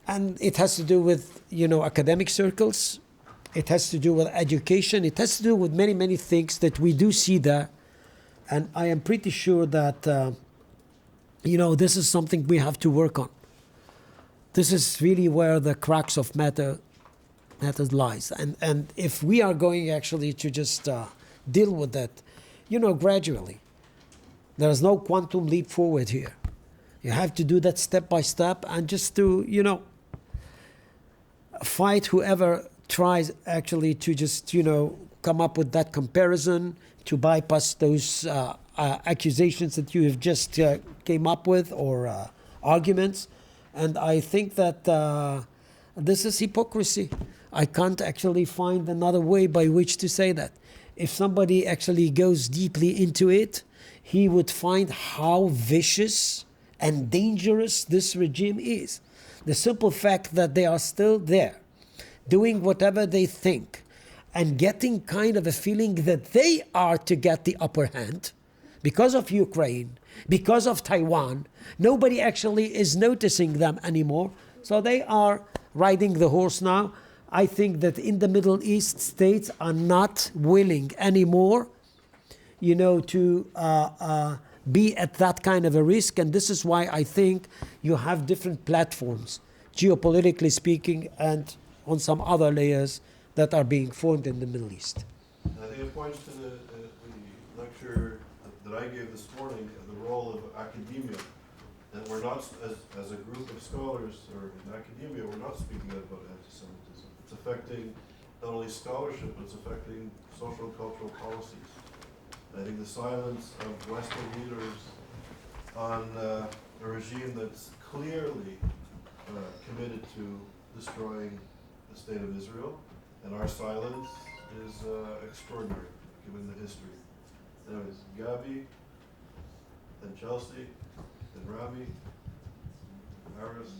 And it has to do with, academic circles, It has to do with education. It has to do with many, many things that we do see there. And I am pretty sure that, this is something we have to work on. This is really where the crux of matters lies. And if we are going actually to just deal with that, gradually, there is no quantum leap forward here. You have to do that step by step and just to, fight whoever tries actually to just, come up with that comparison, to bypass those accusations that you have just came up with, or arguments. And I think that this is hypocrisy. I can't actually find another way by which to say that. If somebody actually goes deeply into it, he would find how vicious and dangerous this regime is. The simple fact that they are still there, doing whatever they think, and getting kind of a feeling that they are to get the upper hand because of Ukraine, because of Taiwan. Nobody actually is noticing them anymore. So they are riding the horse now. I think that in the Middle East, states are not willing anymore, to be at that kind of a risk. And this is why I think you have different platforms, geopolitically speaking, and on some other layers that are being formed in the Middle East. I think it points to the lecture that I gave this morning, the role of academia. And we're not, as a group of scholars or in academia, we're not speaking about anti-Semitism. It's affecting not only scholarship, but it's affecting social and cultural policies. I think the silence of Western leaders on a regime that's clearly committed to destroying the state of Israel, and our silence is extraordinary, given the history. Anyways, Gabi, then Chelsea, then Rabi, Harris.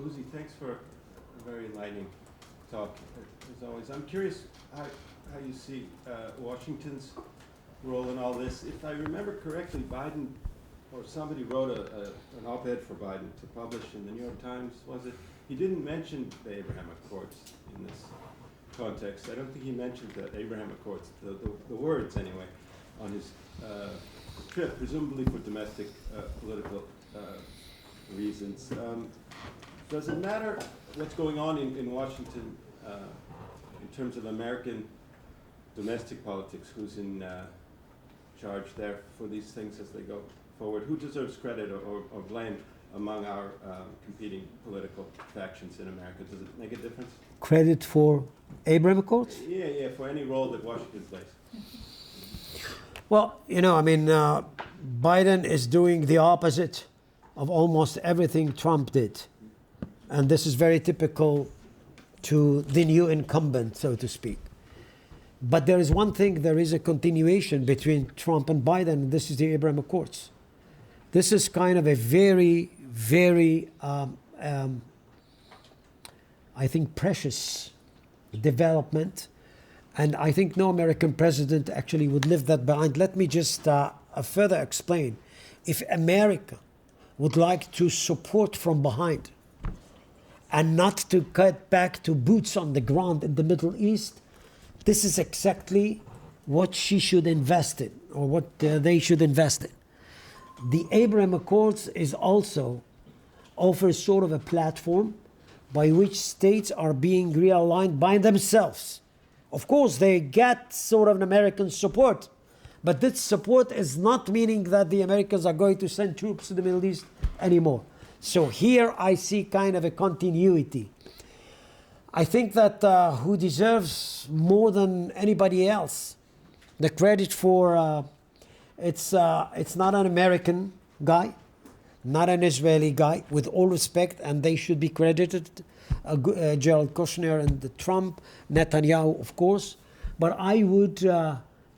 Uzi, thanks for a very enlightening talk, as always. I'm curious how you see Washington's role in all this. If I remember correctly, Biden, or somebody wrote an op-ed for Biden to publish in the New York Times, was it? He didn't mention the Abraham Accords in this context. I don't think he mentioned the Abraham Accords, the words anyway, on his trip, presumably for domestic political reasons. Does it matter what's going on in Washington in terms of American domestic politics? Who's in charge there for these things as they go forward? Who deserves credit or blame among our competing political factions in America? Does it make a difference? Credit for Abraham Accords? Yeah, for any role that Washington plays. Well, Biden is doing the opposite of almost everything Trump did. And this is very typical to the new incumbent, so to speak. But there is one thing, there is a continuation between Trump and Biden, and this is the Abraham Accords. This is kind of a very, very, I think, precious development. And I think no American president actually would leave that behind. Let me just further explain. If America would like to support from behind and not to cut back to boots on the ground in the Middle East, this is exactly what she should invest in, or what they should invest in. The Abraham Accords is also offers sort of a platform by which states are being realigned by themselves. Of course, they get sort of an American support, but this support is not meaning that the Americans are going to send troops to the Middle East anymore. So here I see kind of a continuity. I think that who deserves more than anybody else the credit for it's not an American guy, not an Israeli guy, with all respect, and they should be credited, Jared Kushner and Trump, Netanyahu, of course. But I would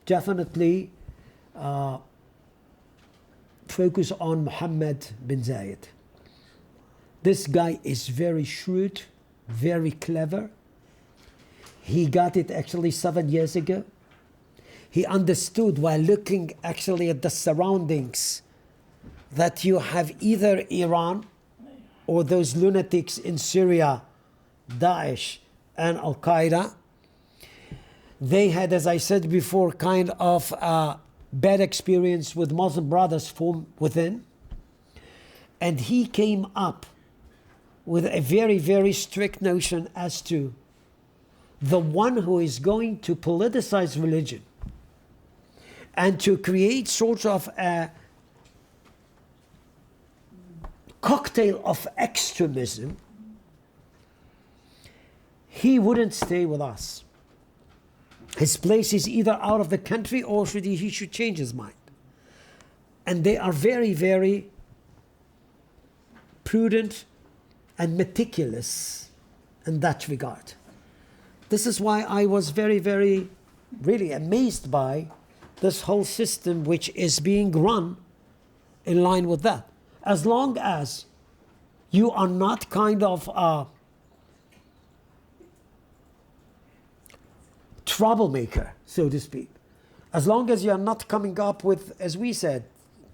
definitely focus on Mohammed bin Zayed. This guy is very shrewd, very clever. He got it actually 7 years ago. He understood while looking actually at the surroundings that you have either Iran or those lunatics in Syria, Daesh, and Al-Qaeda. They had, as I said before, kind of a bad experience with Muslim brothers from within. And he came up with a very, very strict notion as to the one who is going to politicize religion and to create sort of a cocktail of extremism, he wouldn't stay with us. His place is either out of the country or he should change his mind. And they are very, very prudent and meticulous in that regard. This is why I was very, very really amazed by this whole system which is being run in line with that. As long as you are not kind of a troublemaker, so to speak, as long as you are not coming up with, as we said,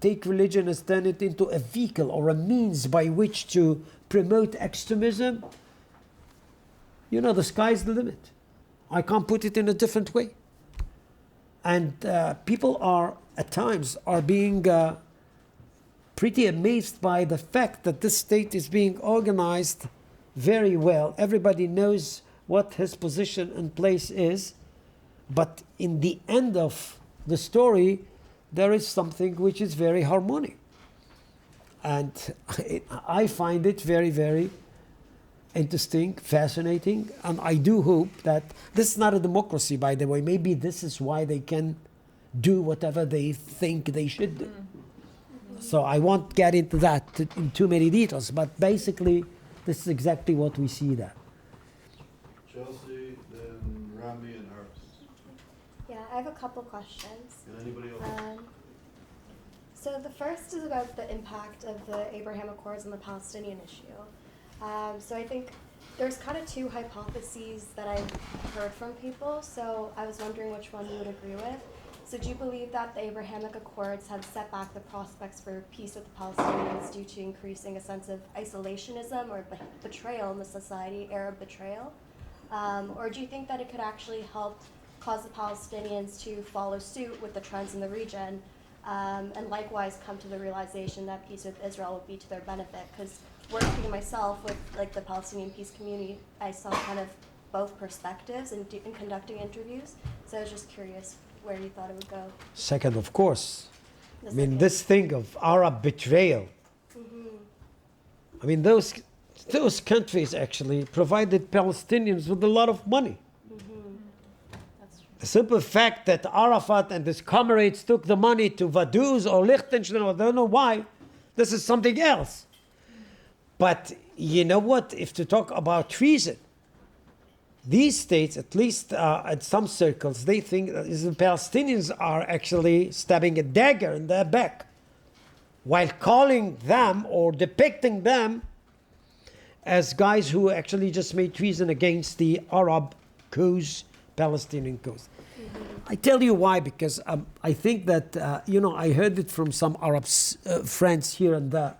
take religion and turn it into a vehicle or a means by which to promote extremism, you know, the sky's the limit. I can't put it in a different way. And people are, at times, are being pretty amazed by the fact that this state is being organized very well. Everybody knows what his position and place is. But in the end of the story, there is something which is very harmonic. And I find it very, very interesting, fascinating, and I do hope that this is not a democracy, by the way. Maybe this is why they can do whatever they think they should do. So I won't get into that in too many details, but basically this is exactly what we see there. Chelsea, then Rami and Harps. Yeah, I have a couple questions. And anybody else? So the first is about the impact of the Abraham Accords on the Palestinian issue. So I think there's kind of two hypotheses that I've heard from people, so I was wondering which one you would agree with. So do you believe that the Abrahamic Accords have set back the prospects for peace with the Palestinians due to increasing a sense of isolationism or betrayal in the society, Arab betrayal? Or do you think that it could actually help cause the Palestinians to follow suit with the trends in the region, and likewise come to the realization that peace with Israel would be to their benefit? Because working myself with like the Palestinian peace community, I saw kind of both perspectives in conducting interviews. So I was just curious where you thought it would go. Second, of course. I mean, this thing of Arab betrayal. I mean, those countries actually provided Palestinians with a lot of money. That's true. The simple fact that Arafat and his comrades took the money to Vaduz or Liechtenstein, or I don't know why, this is something else. But you know what? If to talk about treason, these states, at least at some circles, they think that the Palestinians are actually stabbing a dagger in their back, while calling them or depicting them as guys who actually just made treason against the Arab cause, Palestinian cause. I tell you why, because I think that, I heard it from some Arab friends here and there.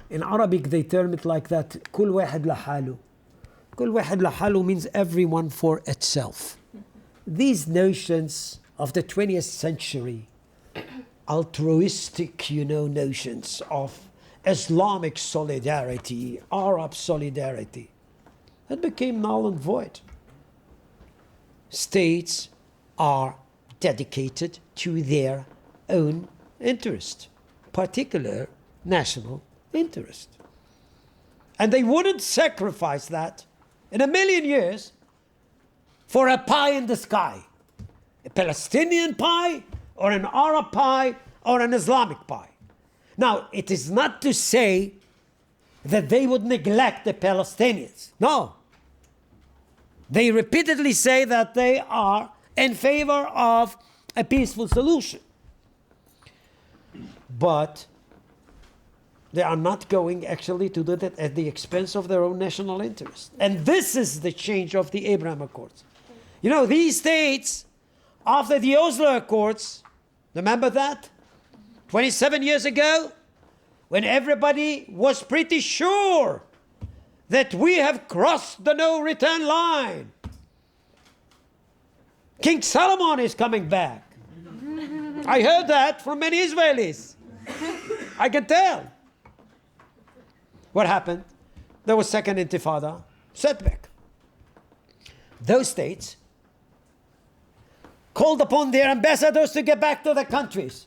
In Arabic, they term it like that, كل واحد لحاله. كل واحد لحاله means everyone for itself. These notions of the 20th century, altruistic, notions of Islamic solidarity, Arab solidarity, that became null and void. States are dedicated to their own interest, particular national interest. And they wouldn't sacrifice that in a million years for a pie in the sky. A Palestinian pie or an Arab pie or an Islamic pie. Now, it is not to say that they would neglect the Palestinians. No. They repeatedly say that they are in favor of a peaceful solution. But they are not going actually to do that at the expense of their own national interest. And this is the change of the Abraham Accords. These states, after the Oslo Accords, remember that? 27 years ago, when everybody was pretty sure that we have crossed the no return line. King Solomon is coming back. I heard that from many Israelis. I can tell. What happened? There was second intifada, setback. Those states called upon their ambassadors to get back to their countries.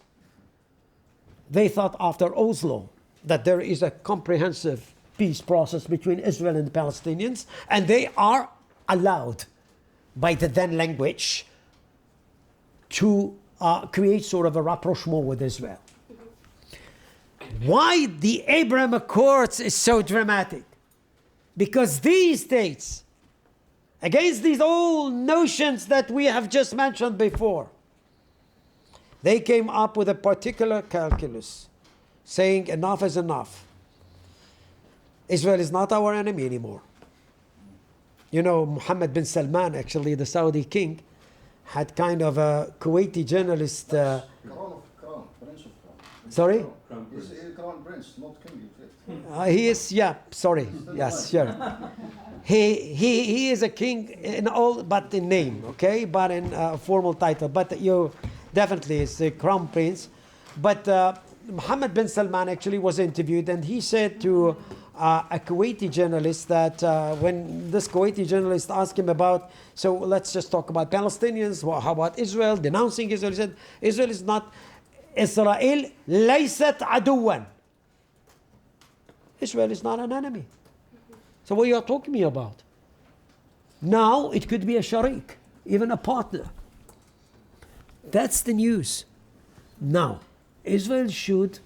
They thought after Oslo that there is a comprehensive peace process between Israel and the Palestinians, and they are allowed by the then language to create sort of a rapprochement with Israel. Why the Abraham Accords is so dramatic? Because these states, against these old notions that we have just mentioned before, they came up with a particular calculus saying enough is enough. Israel is not our enemy anymore. You know, Mohammed bin Salman, actually the Saudi king, had kind of a Kuwaiti journalist. Crown, Prince of Crown. Sorry? He's a Crown Prince, not King. He is, yeah, sorry. Yes, sure. He is a king in all but in name, okay? But in formal title. But you definitely is the crown prince. But Mohammed bin Salman actually was interviewed, and he said to a Kuwaiti journalist that when this Kuwaiti journalist asked him about, so let's just talk about Palestinians, well, how about Israel, denouncing Israel, he said, Israel is not, Israel laysat aduwan. Israel is not an enemy. So what are you talking to me about? Now it could be a sharik, even a partner. That's the news. Now, Israel should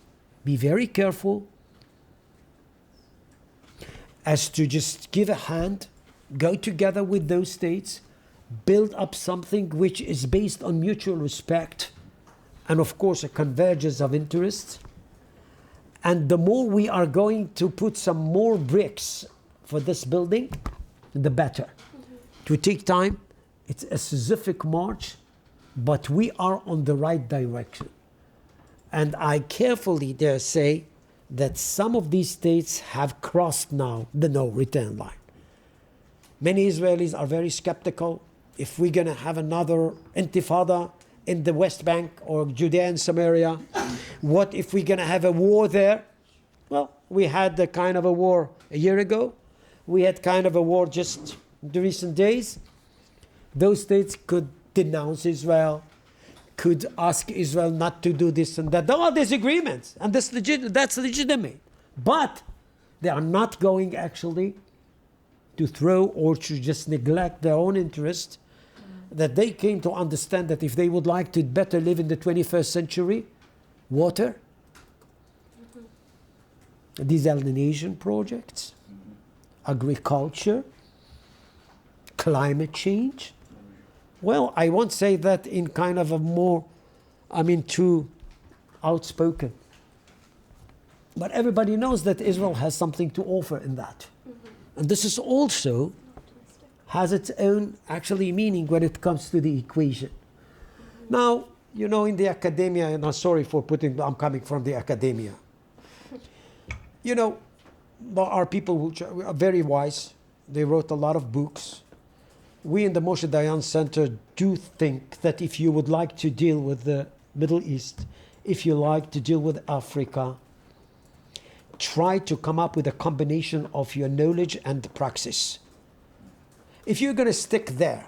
be very careful as to just give a hand, go together with those states, build up something which is based on mutual respect and of course a convergence of interests. And the more we are going to put some more bricks for this building, the better. It will take time. It's a Sisyphic march, but we are on the right direction. And I carefully dare say that some of these states have crossed now the no return line. Many Israelis are very skeptical. If we're going to have another intifada in the West Bank or Judea and Samaria, what if we're going to have a war there? Well, we had the kind of a war a year ago. We had kind of a war just in the recent days. Those states could denounce Israel, could ask Israel not to do this and that. There are disagreements, and that's legitimate. But they are not going actually to throw or to just neglect their own interest, that they came to understand that if they would like to better live in the 21st century, water, desalination projects, agriculture, climate change. Well, I won't say that in kind of a more, too outspoken. But everybody knows that Israel has something to offer in that. And this is also has its own actually meaning when it comes to the equation. Now, in the academia, and I'm sorry for I'm coming from the academia. There are people who are very wise. They wrote a lot of books. We in the Moshe Dayan Center do think that if you would like to deal with the Middle East, if you like to deal with Africa, try to come up with a combination of your knowledge and praxis. If you're going to stick there,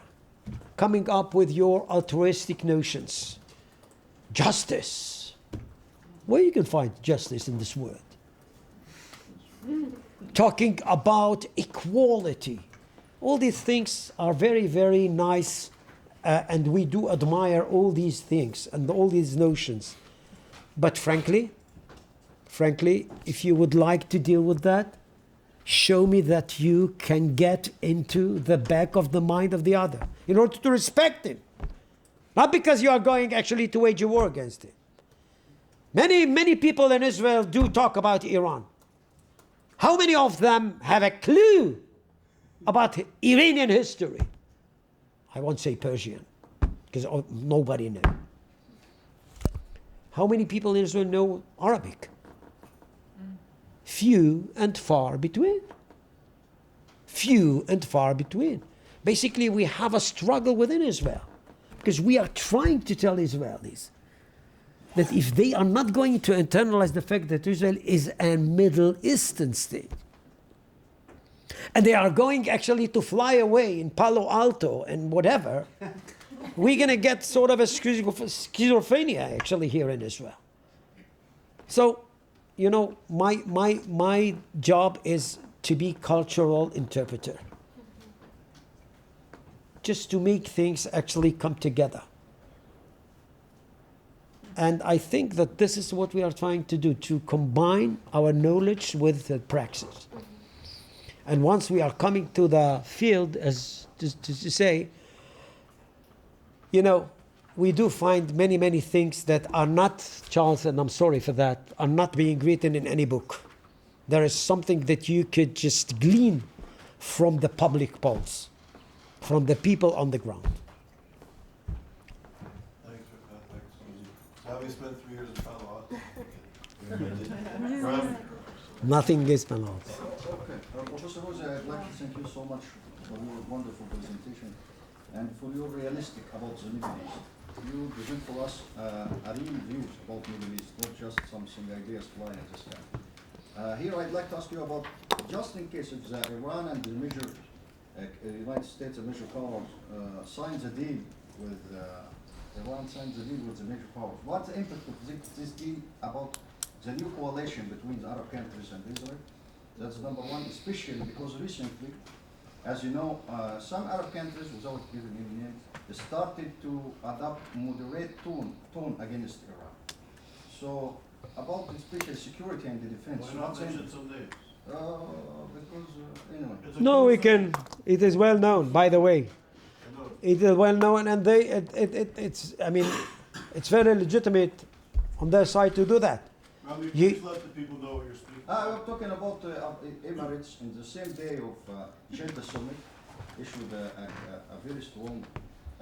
coming up with your altruistic notions, justice, where you can find justice in this world? Talking about equality. All these things are very, very nice, and we do admire all these things and all these notions. But frankly, if you would like to deal with that, show me that you can get into the back of the mind of the other in order to respect him. Not because you are going actually to wage a war against him. Many people in Israel do talk about Iran. How many of them have a clue about Iranian history? I won't say Persian, because nobody knows. How many people in Israel know Arabic? Few and far between. few and far between. Basically, we have a struggle within Israel because we are trying to tell Israelis that if they are not going to internalize the fact that Israel is a Middle Eastern state, and they are going actually to fly away in Palo Alto and whatever, we're going to get sort of a schizophrenia actually here in Israel. So, you know, my job is to be cultural interpreter, just to make things actually come together. And I think that this is what we are trying to do, to combine our knowledge with the praxis. And once we are coming to the field, as to say, you know, we do find many, many things that are not, Charles, and I'm sorry for that, are not being written in any book. There is something that you could just glean from the public pulse, from the people on the ground. Thanks, Now we spent 3 years in Palo Alto. Nothing is Palo Alto. Okay, Professor Rose, I'd like to thank you so much for your wonderful presentation and for your realistic about the Middle East. You present for us a real view about Middle East, not just something ideas flying at the sky. Here I'd like to ask you about, just in case if the Iran and the major United States and major powers signs a deal with Iran signs a deal with the major powers, what's the impact of this deal about the new coalition between the Arab countries and Israel? That's number one, especially because recently, as you know, some Arab countries, without giving any names, started to adopt moderate tone against Iran. So, about especially security and the defense. Why not mention some names? Because, anyway. No, we can. It is well known, by the way. It is well known, and it's. I mean, it's very legitimate on their side to do that. Well, you please let the people know what you're speaking. I'm talking about Emirates in the same day of Jeddah Summit issued a very strong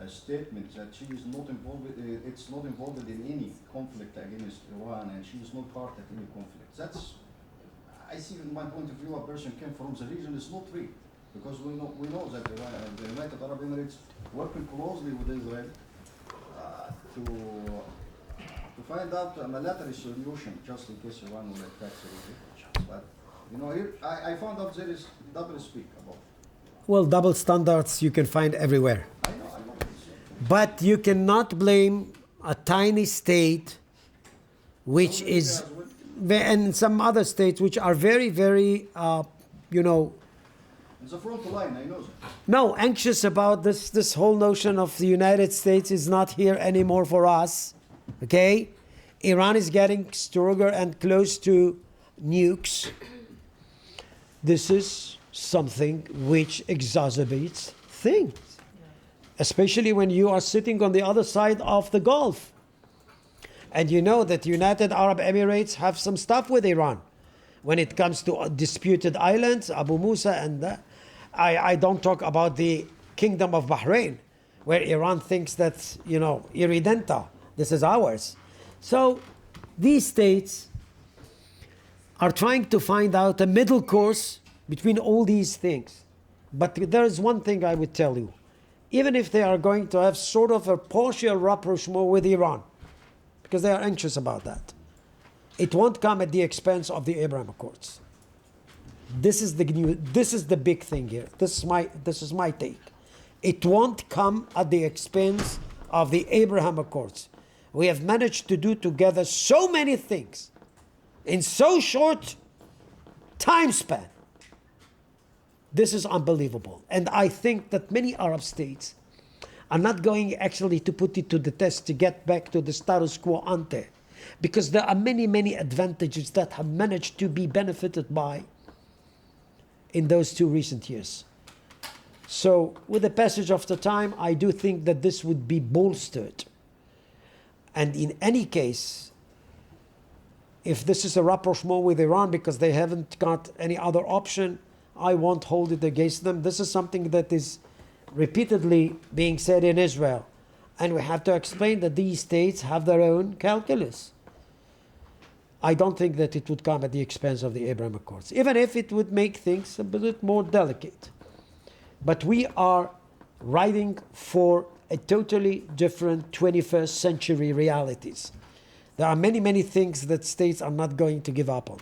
statement that she is not involved. It's not involved in any conflict against Iran, and she is not part of any conflict. That's, I see from my point of view, a person came from the region is not real, because we know that the United Arab Emirates working closely with Israel to find out a military solution just in case Iran will attack the region. But you know, here I found out there is double speak about. Well, double standards you can find everywhere. I know. But you cannot blame a tiny state, which is, and some other states which are very, very, you know. It's a front line, I know that. No, anxious about this whole notion of the United States is not here anymore for us. Okay? Iran is getting stronger and close to nukes. This is something which exacerbates things. Especially when you are sitting on the other side of the Gulf. And you know that United Arab Emirates have some stuff with Iran. When it comes to disputed islands, Abu Musa, and I don't talk about the Kingdom of Bahrain, where Iran thinks that, you know, irredenta, this is ours. So these states are trying to find out a middle course between all these things. But there is one thing I would tell you. Even if they are going to have sort of a partial rapprochement with Iran, because they are anxious about that, it won't come at the expense of the Abraham Accords. This is the big thing here. This is my take. It won't come at the expense of the Abraham Accords. We have managed to do together so many things in so short time span. This is unbelievable. And I think that many Arab states are not going actually to put it to the test to get back to the status quo ante, because there are many, many advantages that have managed to be benefited by in those 2 recent years. So with the passage of the time, I do think that this would be bolstered. And in any case, if this is a rapprochement with Iran because they haven't got any other option, I won't hold it against them. This is something that is repeatedly being said in Israel. And we have to explain that these states have their own calculus. I don't think that it would come at the expense of the Abraham Accords, even if it would make things a bit more delicate. But we are riding for a totally different 21st century realities. There are many, many things that states are not going to give up on.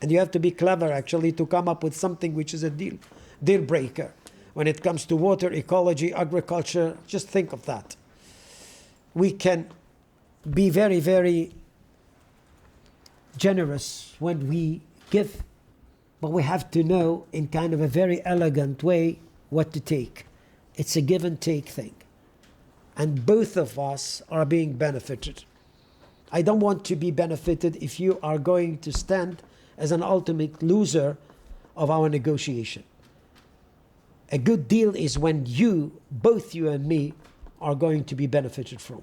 And you have to be clever, actually, to come up with something which is a deal breaker. When it comes to water, ecology, agriculture, just think of that. We can be very, very generous when we give, but we have to know in kind of a very elegant way what to take. It's a give and take thing. And both of us are being benefited. I don't want to be benefited if you are going to stand as an ultimate loser of our negotiation. A good deal is when you, both you and me, are going to be benefited from.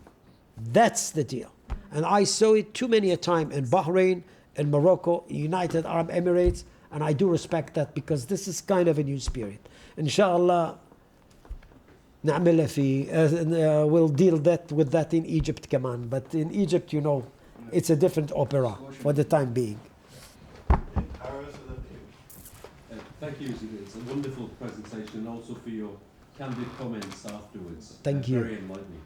That's the deal. And I saw it too many a time in Bahrain, in Morocco, United Arab Emirates, and I do respect that because this is kind of a new spirit. Inshallah, نعمل فيه, we'll deal with that in Egypt, كمان. But in Egypt, you know, it's a different opera for the time being. Thank you. It's a wonderful presentation, and also for your candid comments afterwards. Thank you. Very enlightening.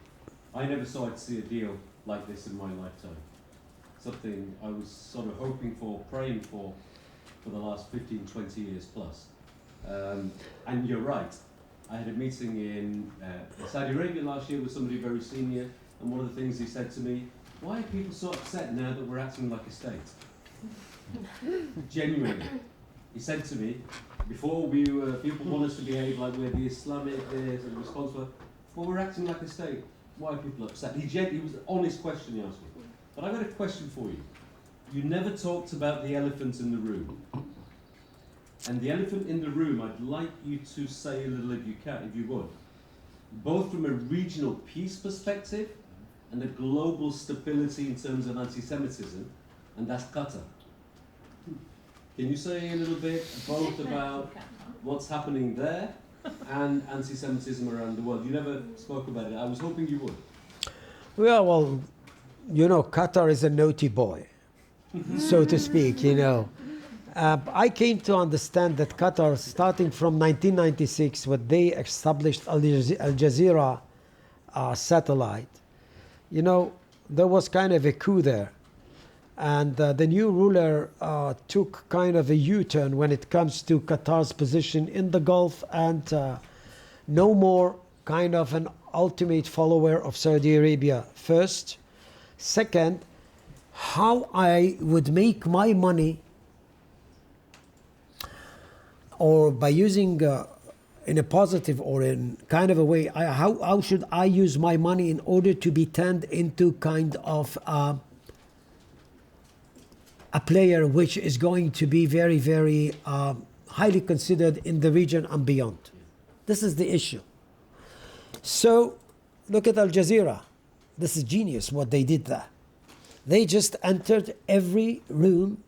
I never saw I'd see a deal like this in my lifetime. Something I was sort of hoping for, praying for the last 15, 20 years plus. And you're right. I had a meeting in Saudi Arabia last year with somebody very senior, and one of the things he said to me, why are people so upset now that we're acting like a state? Genuinely. He said to me, before people want us to behave like we're the Islamic and responsible, before we're acting like a state, why are people upset? He was an honest question he asked me. But I've got a question for you. You never talked about the elephant in the room. And the elephant in the room, I'd like you to say a little, if you would, both from a regional peace perspective and a global stability in terms of anti-Semitism, and that's Qatar. Can you say a little bit both about what's happening there and anti-Semitism around the world? You never spoke about it. I was hoping you would. Well, you know, Qatar is a naughty boy, so to speak, you know. I came to understand that Qatar, starting from 1996, when they established Al Jazeera satellite, you know, there was kind of a coup there. And the new ruler took kind of a U-turn when it comes to Qatar's position in the Gulf, and no more kind of an ultimate follower of Saudi Arabia, first. Second, how I would make my money, or by using in a positive or in kind of a way, how should I use my money in order to be turned into kind of a player which is going to be very, very highly considered in the region and beyond. This is the issue. So look at Al Jazeera. This is genius what they did there. They just entered every room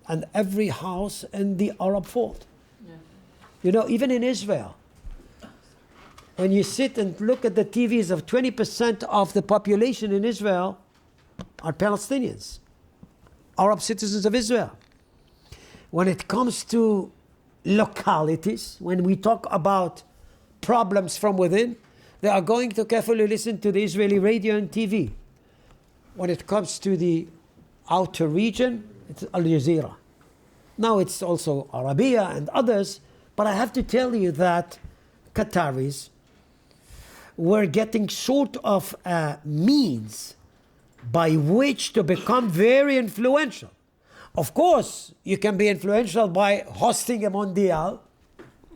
and every house in the Arab fold. Yeah. You know, even in Israel, when you sit and look at the TVs of 20% of the population in Israel are Palestinians, Arab citizens of Israel. When it comes to localities, when we talk about problems from within, they are going to carefully listen to the Israeli radio and TV. When it comes to the outer region, it's Al Jazeera. Now it's also Arabia and others, but I have to tell you that Qataris were getting sort of a means by which to become very influential. Of course, you can be influential by hosting a Mondial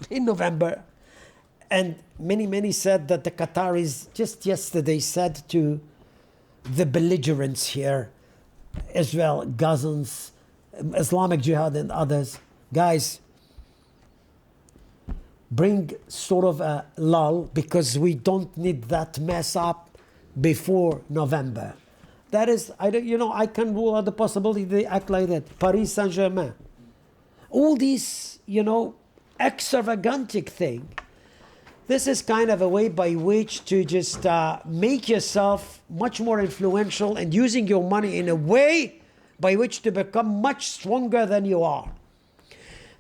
in November. And many said that the Qataris just yesterday said to the belligerents here, Israel, Gazans, Islamic Jihad and others, guys, bring sort of a lull because we don't need that mess up before November. That is, I can rule out the possibility they act like that. Paris Saint-Germain. All these, extravagantic thing. This is kind of a way by which to just make yourself much more influential and using your money in a way by which to become much stronger than you are.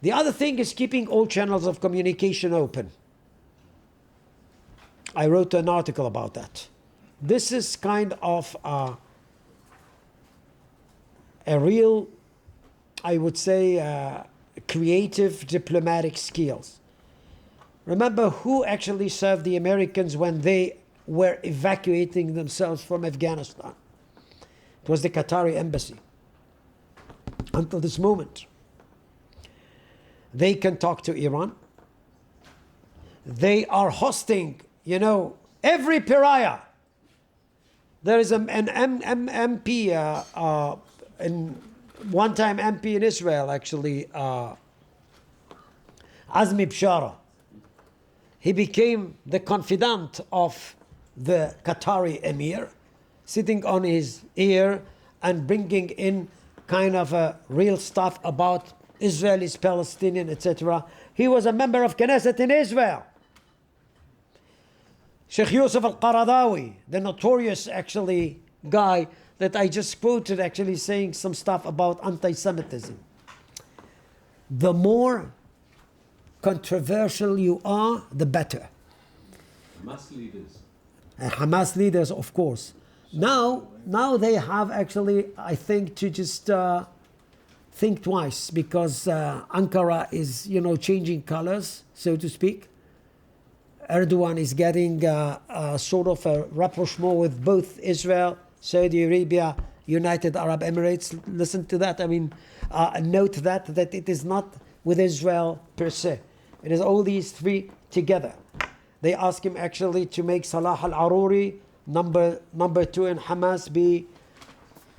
The other thing is keeping all channels of communication open. I wrote an article about that. This is kind of a real, I would say, creative diplomatic skills. Remember who actually served the Americans when they were evacuating themselves from Afghanistan? It was the Qatari embassy. Until this moment. They can talk to Iran. They are hosting, you know, every pariah. There is an MP, one time MP in Israel, actually, Azmi Bshara. He became the confidant of the Qatari emir, sitting on his ear and bringing in kind of a real stuff about Israelis, Palestinian, etc. He was a member of Knesset in Israel. Sheikh Yusuf al-Qaradawi, the notorious actually guy that I just quoted, actually saying some stuff about anti-Semitism. The more controversial you are, the better. Hamas leaders. Hamas leaders, of course. Now they have actually, I think, to just think twice, because Ankara is, you know, changing colors, so to speak. Erdogan is getting sort of a rapprochement with both Israel, Saudi Arabia, United Arab Emirates. Listen to that. I mean, note that it is not with Israel per se. It is all these three together. They ask him actually to make Salah al-Aruri number 2 in Hamas, be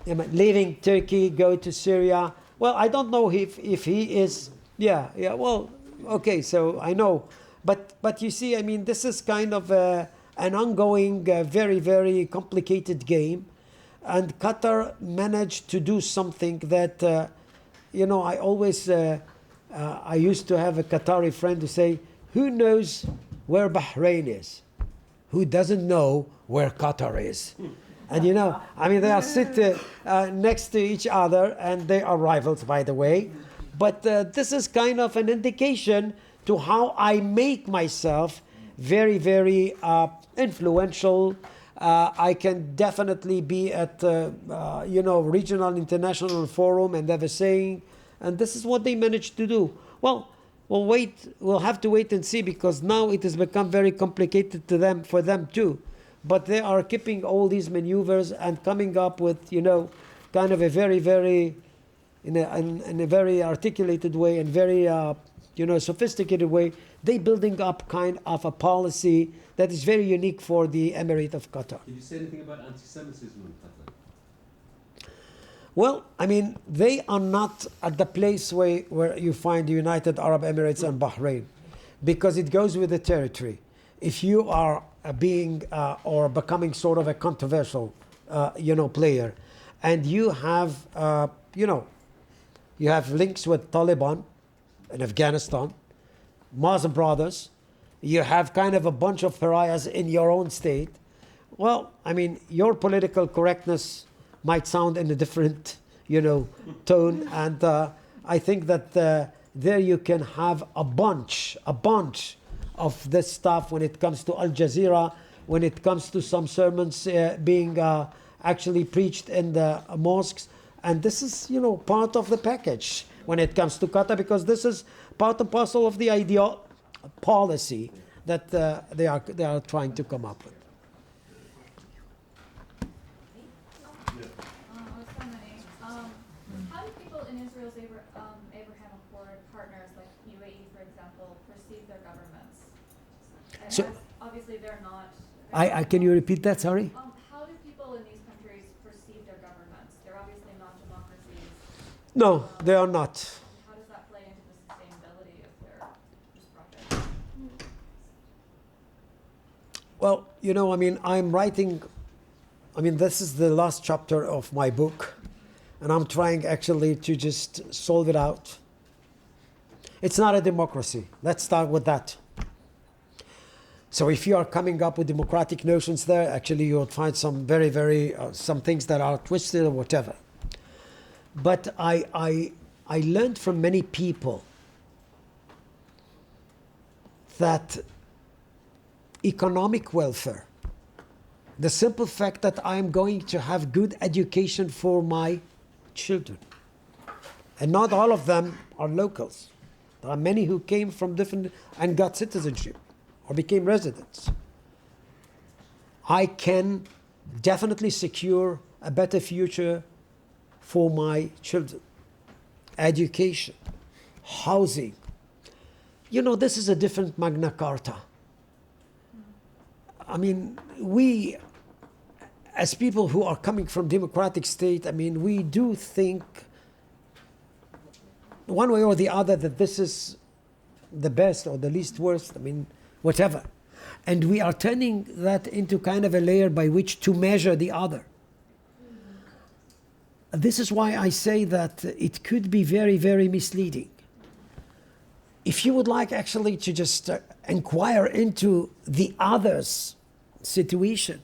leaving Turkey, go to Syria. Well, I don't know if he is. Yeah. Well, okay. So I know. But you see, I mean, this is kind of an ongoing, very, very complicated game. And Qatar managed to do something that, you know, I always, I used to have a Qatari friend who say, who knows where Bahrain is? Who doesn't know where Qatar is? And you know, I mean, they are sit next to each other, and they are rivals, by the way. But this is kind of an indication to how I make myself very, very influential. I can definitely be at, you know, regional, international forum, and they were saying, and this is what they managed to do. Well, we'll have to wait and see, because now it has become very complicated for them too. But they are keeping all these maneuvers and coming up with, you know, kind of a very, very, in a very articulated way and very, you know, sophisticated way. They building up kind of a policy that is very unique for the Emirate of Qatar. Did you say anything about anti-Semitism in Qatar? Well, I mean, they are not at the place where you find the United Arab Emirates and Bahrain, because it goes with the territory. If you are being or becoming sort of a controversial, you know, player, and you have, you know, you have links with Taliban in Afghanistan, Muslim Brothers, you have kind of a bunch of pariahs in your own state. Well, I mean, your political correctness might sound in a different, you know, tone, and I think that there you can have a bunch of this stuff when it comes to Al Jazeera, when it comes to some sermons being actually preached in the mosques, and this is, you know, part of the package when it comes to Qatar, because this is part and parcel of the policy that they are trying to come up with. How do people in Israel's Abraham Accord partners, like UAE, for example, perceive their governments? And So- obviously, they're not. I can you repeat that? Sorry. How do people in these countries perceive their governments? They're obviously not democracies. No, they are not. How does that play into the sustainability of their this project? Well, you know, I mean, this is the last chapter of my book, and I'm trying actually to just solve it out. It's not a democracy. Let's start with that. So if you are coming up with democratic notions there, actually you would find some very, very, some things that are twisted or whatever. But I learned from many people that economic welfare, the simple fact that I'm going to have good education for my children, and not all of them are locals. There are many who came from different and got citizenship or became residents. I can definitely secure a better future for my children. Education, housing. You know, this is a different Magna Carta. I mean, we, as people who are coming from democratic state, I mean, we do think one way or the other that this is the best or the least worst, I mean, whatever. And we are turning that into kind of a layer by which to measure the other. This is why I say that it could be very, very misleading. If you would like actually to just inquire into the other's situation,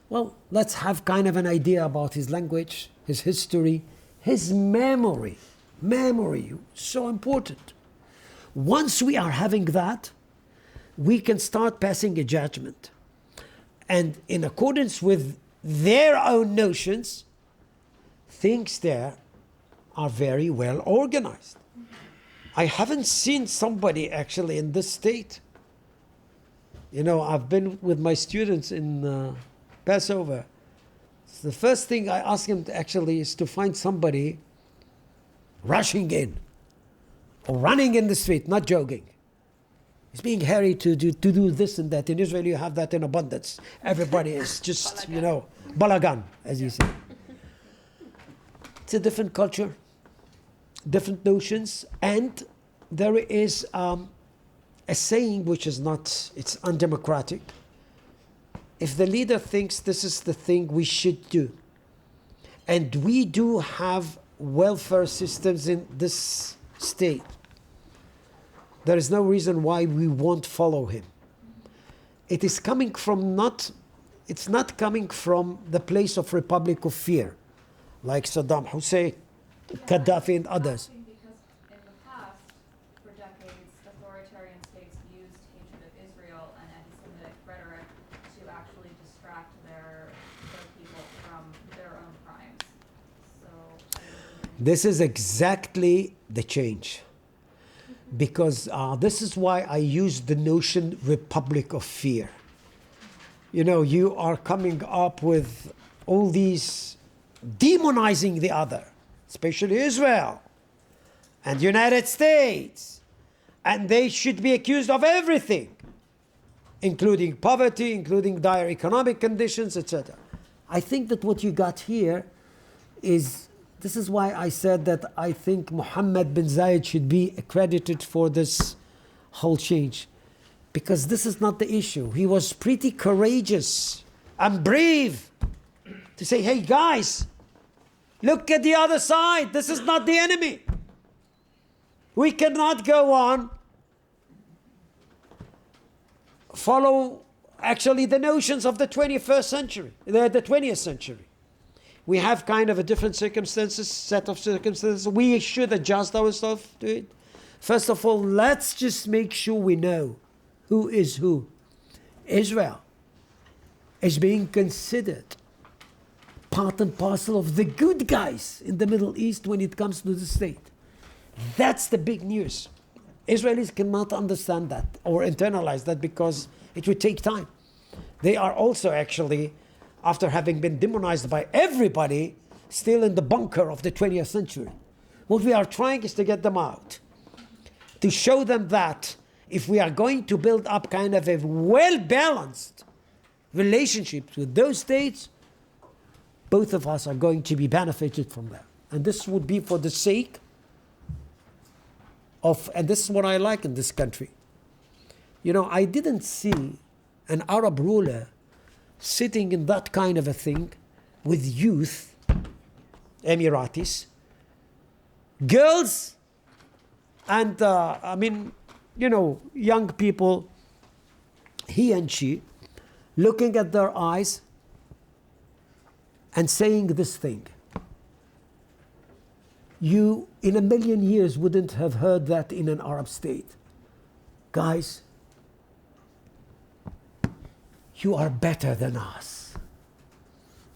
well, let's have kind of an idea about his language, his history, his memory. Memory, so important. Once we are having that, we can start passing a judgment. And in accordance with their own notions, things there are very well organized. I haven't seen somebody actually in this state. You know, I've been with my students in Passover. So the first thing I ask them to actually is to find somebody rushing in or running in the street, not jogging. It's being hairy to do this and that. In Israel, you have that in abundance. Everybody is just, you know, balagan, as you say. It's a different culture, different notions, and there is a saying which is not, it's undemocratic. If the leader thinks this is the thing we should do, and we do have welfare systems in this state, there is no reason why we won't follow him. It is coming from it's not coming from the place of republic of fear, like Saddam Hussein, Gaddafi and others. Because in the past, for decades, authoritarian states used hatred of Israel and anti-Semitic rhetoric to actually distract their people from their own crimes. So This is exactly the change. Because this is why I use the notion republic of fear. You know, you are coming up with all these demonizing the other, especially Israel and the United States, and they should be accused of everything, including poverty, including dire economic conditions, etc. I think that what you got here is, this is why I said that I think Mohammed bin Zayed should be accredited for this whole change. Because this is not the issue. He was pretty courageous and brave to say, hey guys, look at the other side. This is not the enemy. We cannot go on follow actually the notions of the 21st century, the 20th century. We have kind of a different set of circumstances. We should adjust ourselves to it. First of all, let's just make sure we know who is who. Israel is being considered part and parcel of the good guys in the Middle East when it comes to the state. That's the big news. Israelis cannot understand that or internalize that because it would take time. They are also actually, after having been demonized by everybody, still in the bunker of the 20th century. What we are trying is to get them out, to show them that if we are going to build up kind of a well-balanced relationship with those states, both of us are going to be benefited from that. And this would be for the sake of, and this is what I like in this country. You know, I didn't see an Arab ruler sitting in that kind of a thing with youth, Emiratis, girls, and young people, he and she, looking at their eyes and saying this thing. You, in a million years, wouldn't have heard that in an Arab state. guys, you are better than us.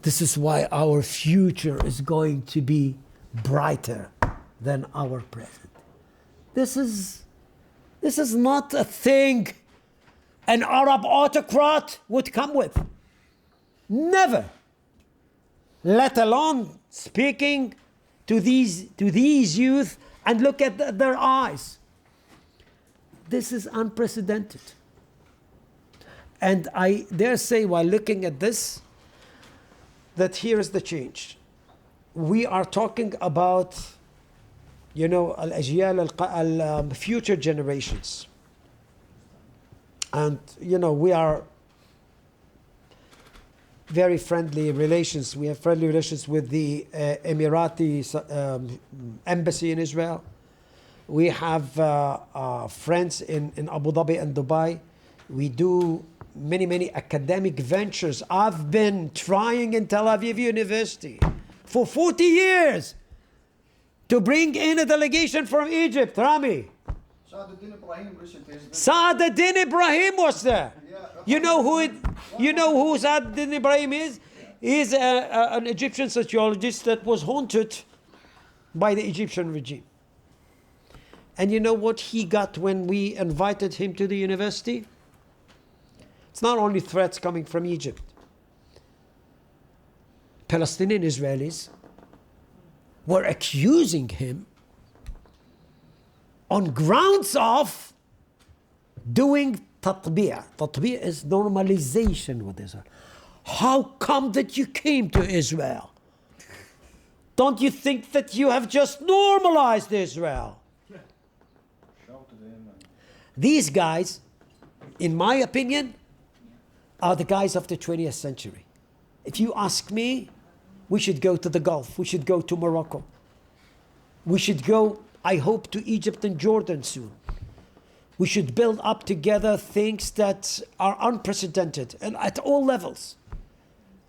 This is why our future is going to be brighter than our present. This is not a thing an Arab autocrat would come with. Never. Let alone speaking to these youth and look at their eyes. This is unprecedented. And I dare say, while looking at this, that here is the change. We are talking about, al-ajyal, future generations. And, we are very friendly relations. We have friendly relations with the Emirati embassy in Israel. We have friends in Abu Dhabi and Dubai. We do many academic ventures. I've been trying in Tel Aviv University for 40 years to bring in a delegation from Egypt, Rami. Sa'ad-ad-Din Ibrahim was there. You know who Sa'ad-ad-Din Ibrahim is? He's an Egyptian sociologist that was haunted by the Egyptian regime. And you know what he got when we invited him to the university? It's not only threats coming from Egypt. Palestinian Israelis were accusing him on grounds of doing tatbi'a. Tatbi'a is normalization with Israel. How come that you came to Israel? Don't you think that you have just normalized Israel? These guys, in my opinion, are the guys of the 20th century. If you ask me, we should go to the Gulf. We should go to Morocco. We should go, I hope, to Egypt and Jordan soon. We should build up together things that are unprecedented and at all levels.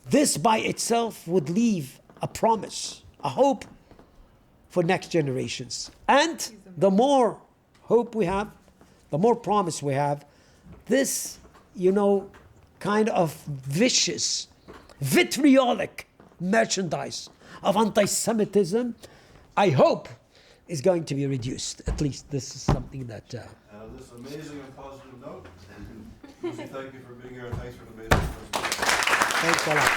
This by itself would leave a promise, a hope for next generations. And the more hope we have, the more promise we have, this, kind of vicious, vitriolic merchandise of anti-Semitism, I hope, is going to be reduced. At least this is something that... On this amazing and positive note, Lucy, thank you for being here and thanks for the amazing presentation. Thanks a lot.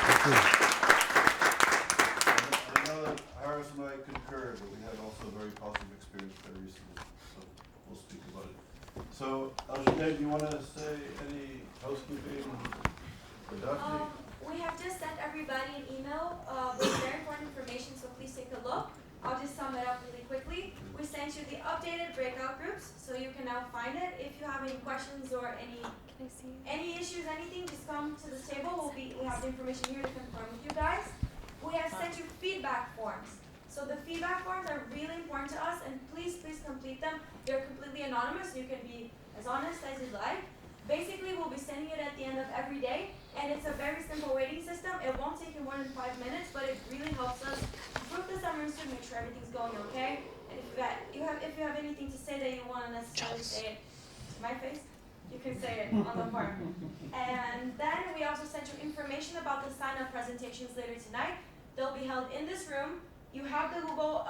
Thank you. I know that Harris and I concur, but we had also a very positive experience very recently, so we'll speak about it. So, Al-Junaid, do you want to say any housekeeping for Daphne? We have just sent everybody an email with very important information, so please take a look. I'll just sum it up really quickly. We sent you the updated breakout groups, so you can now find it. If you have any questions or any issues, anything, just come to this table. We have the information here to confirm with you guys. We have sent you feedback forms. So the feedback forms are really important to us, and please complete them. They're completely anonymous. You can be as honest as you'd like. Basically, we'll be sending it at the end of every day, and it's a very simple rating system. It won't take you more than 5 minutes, but it really helps us improve the summer to make sure everything's going okay. And if you have anything to say that you want to necessarily say it to my face, you can say it on the board. And then we also sent you information about the sign-up presentations later tonight. They'll be held in this room. You have the Google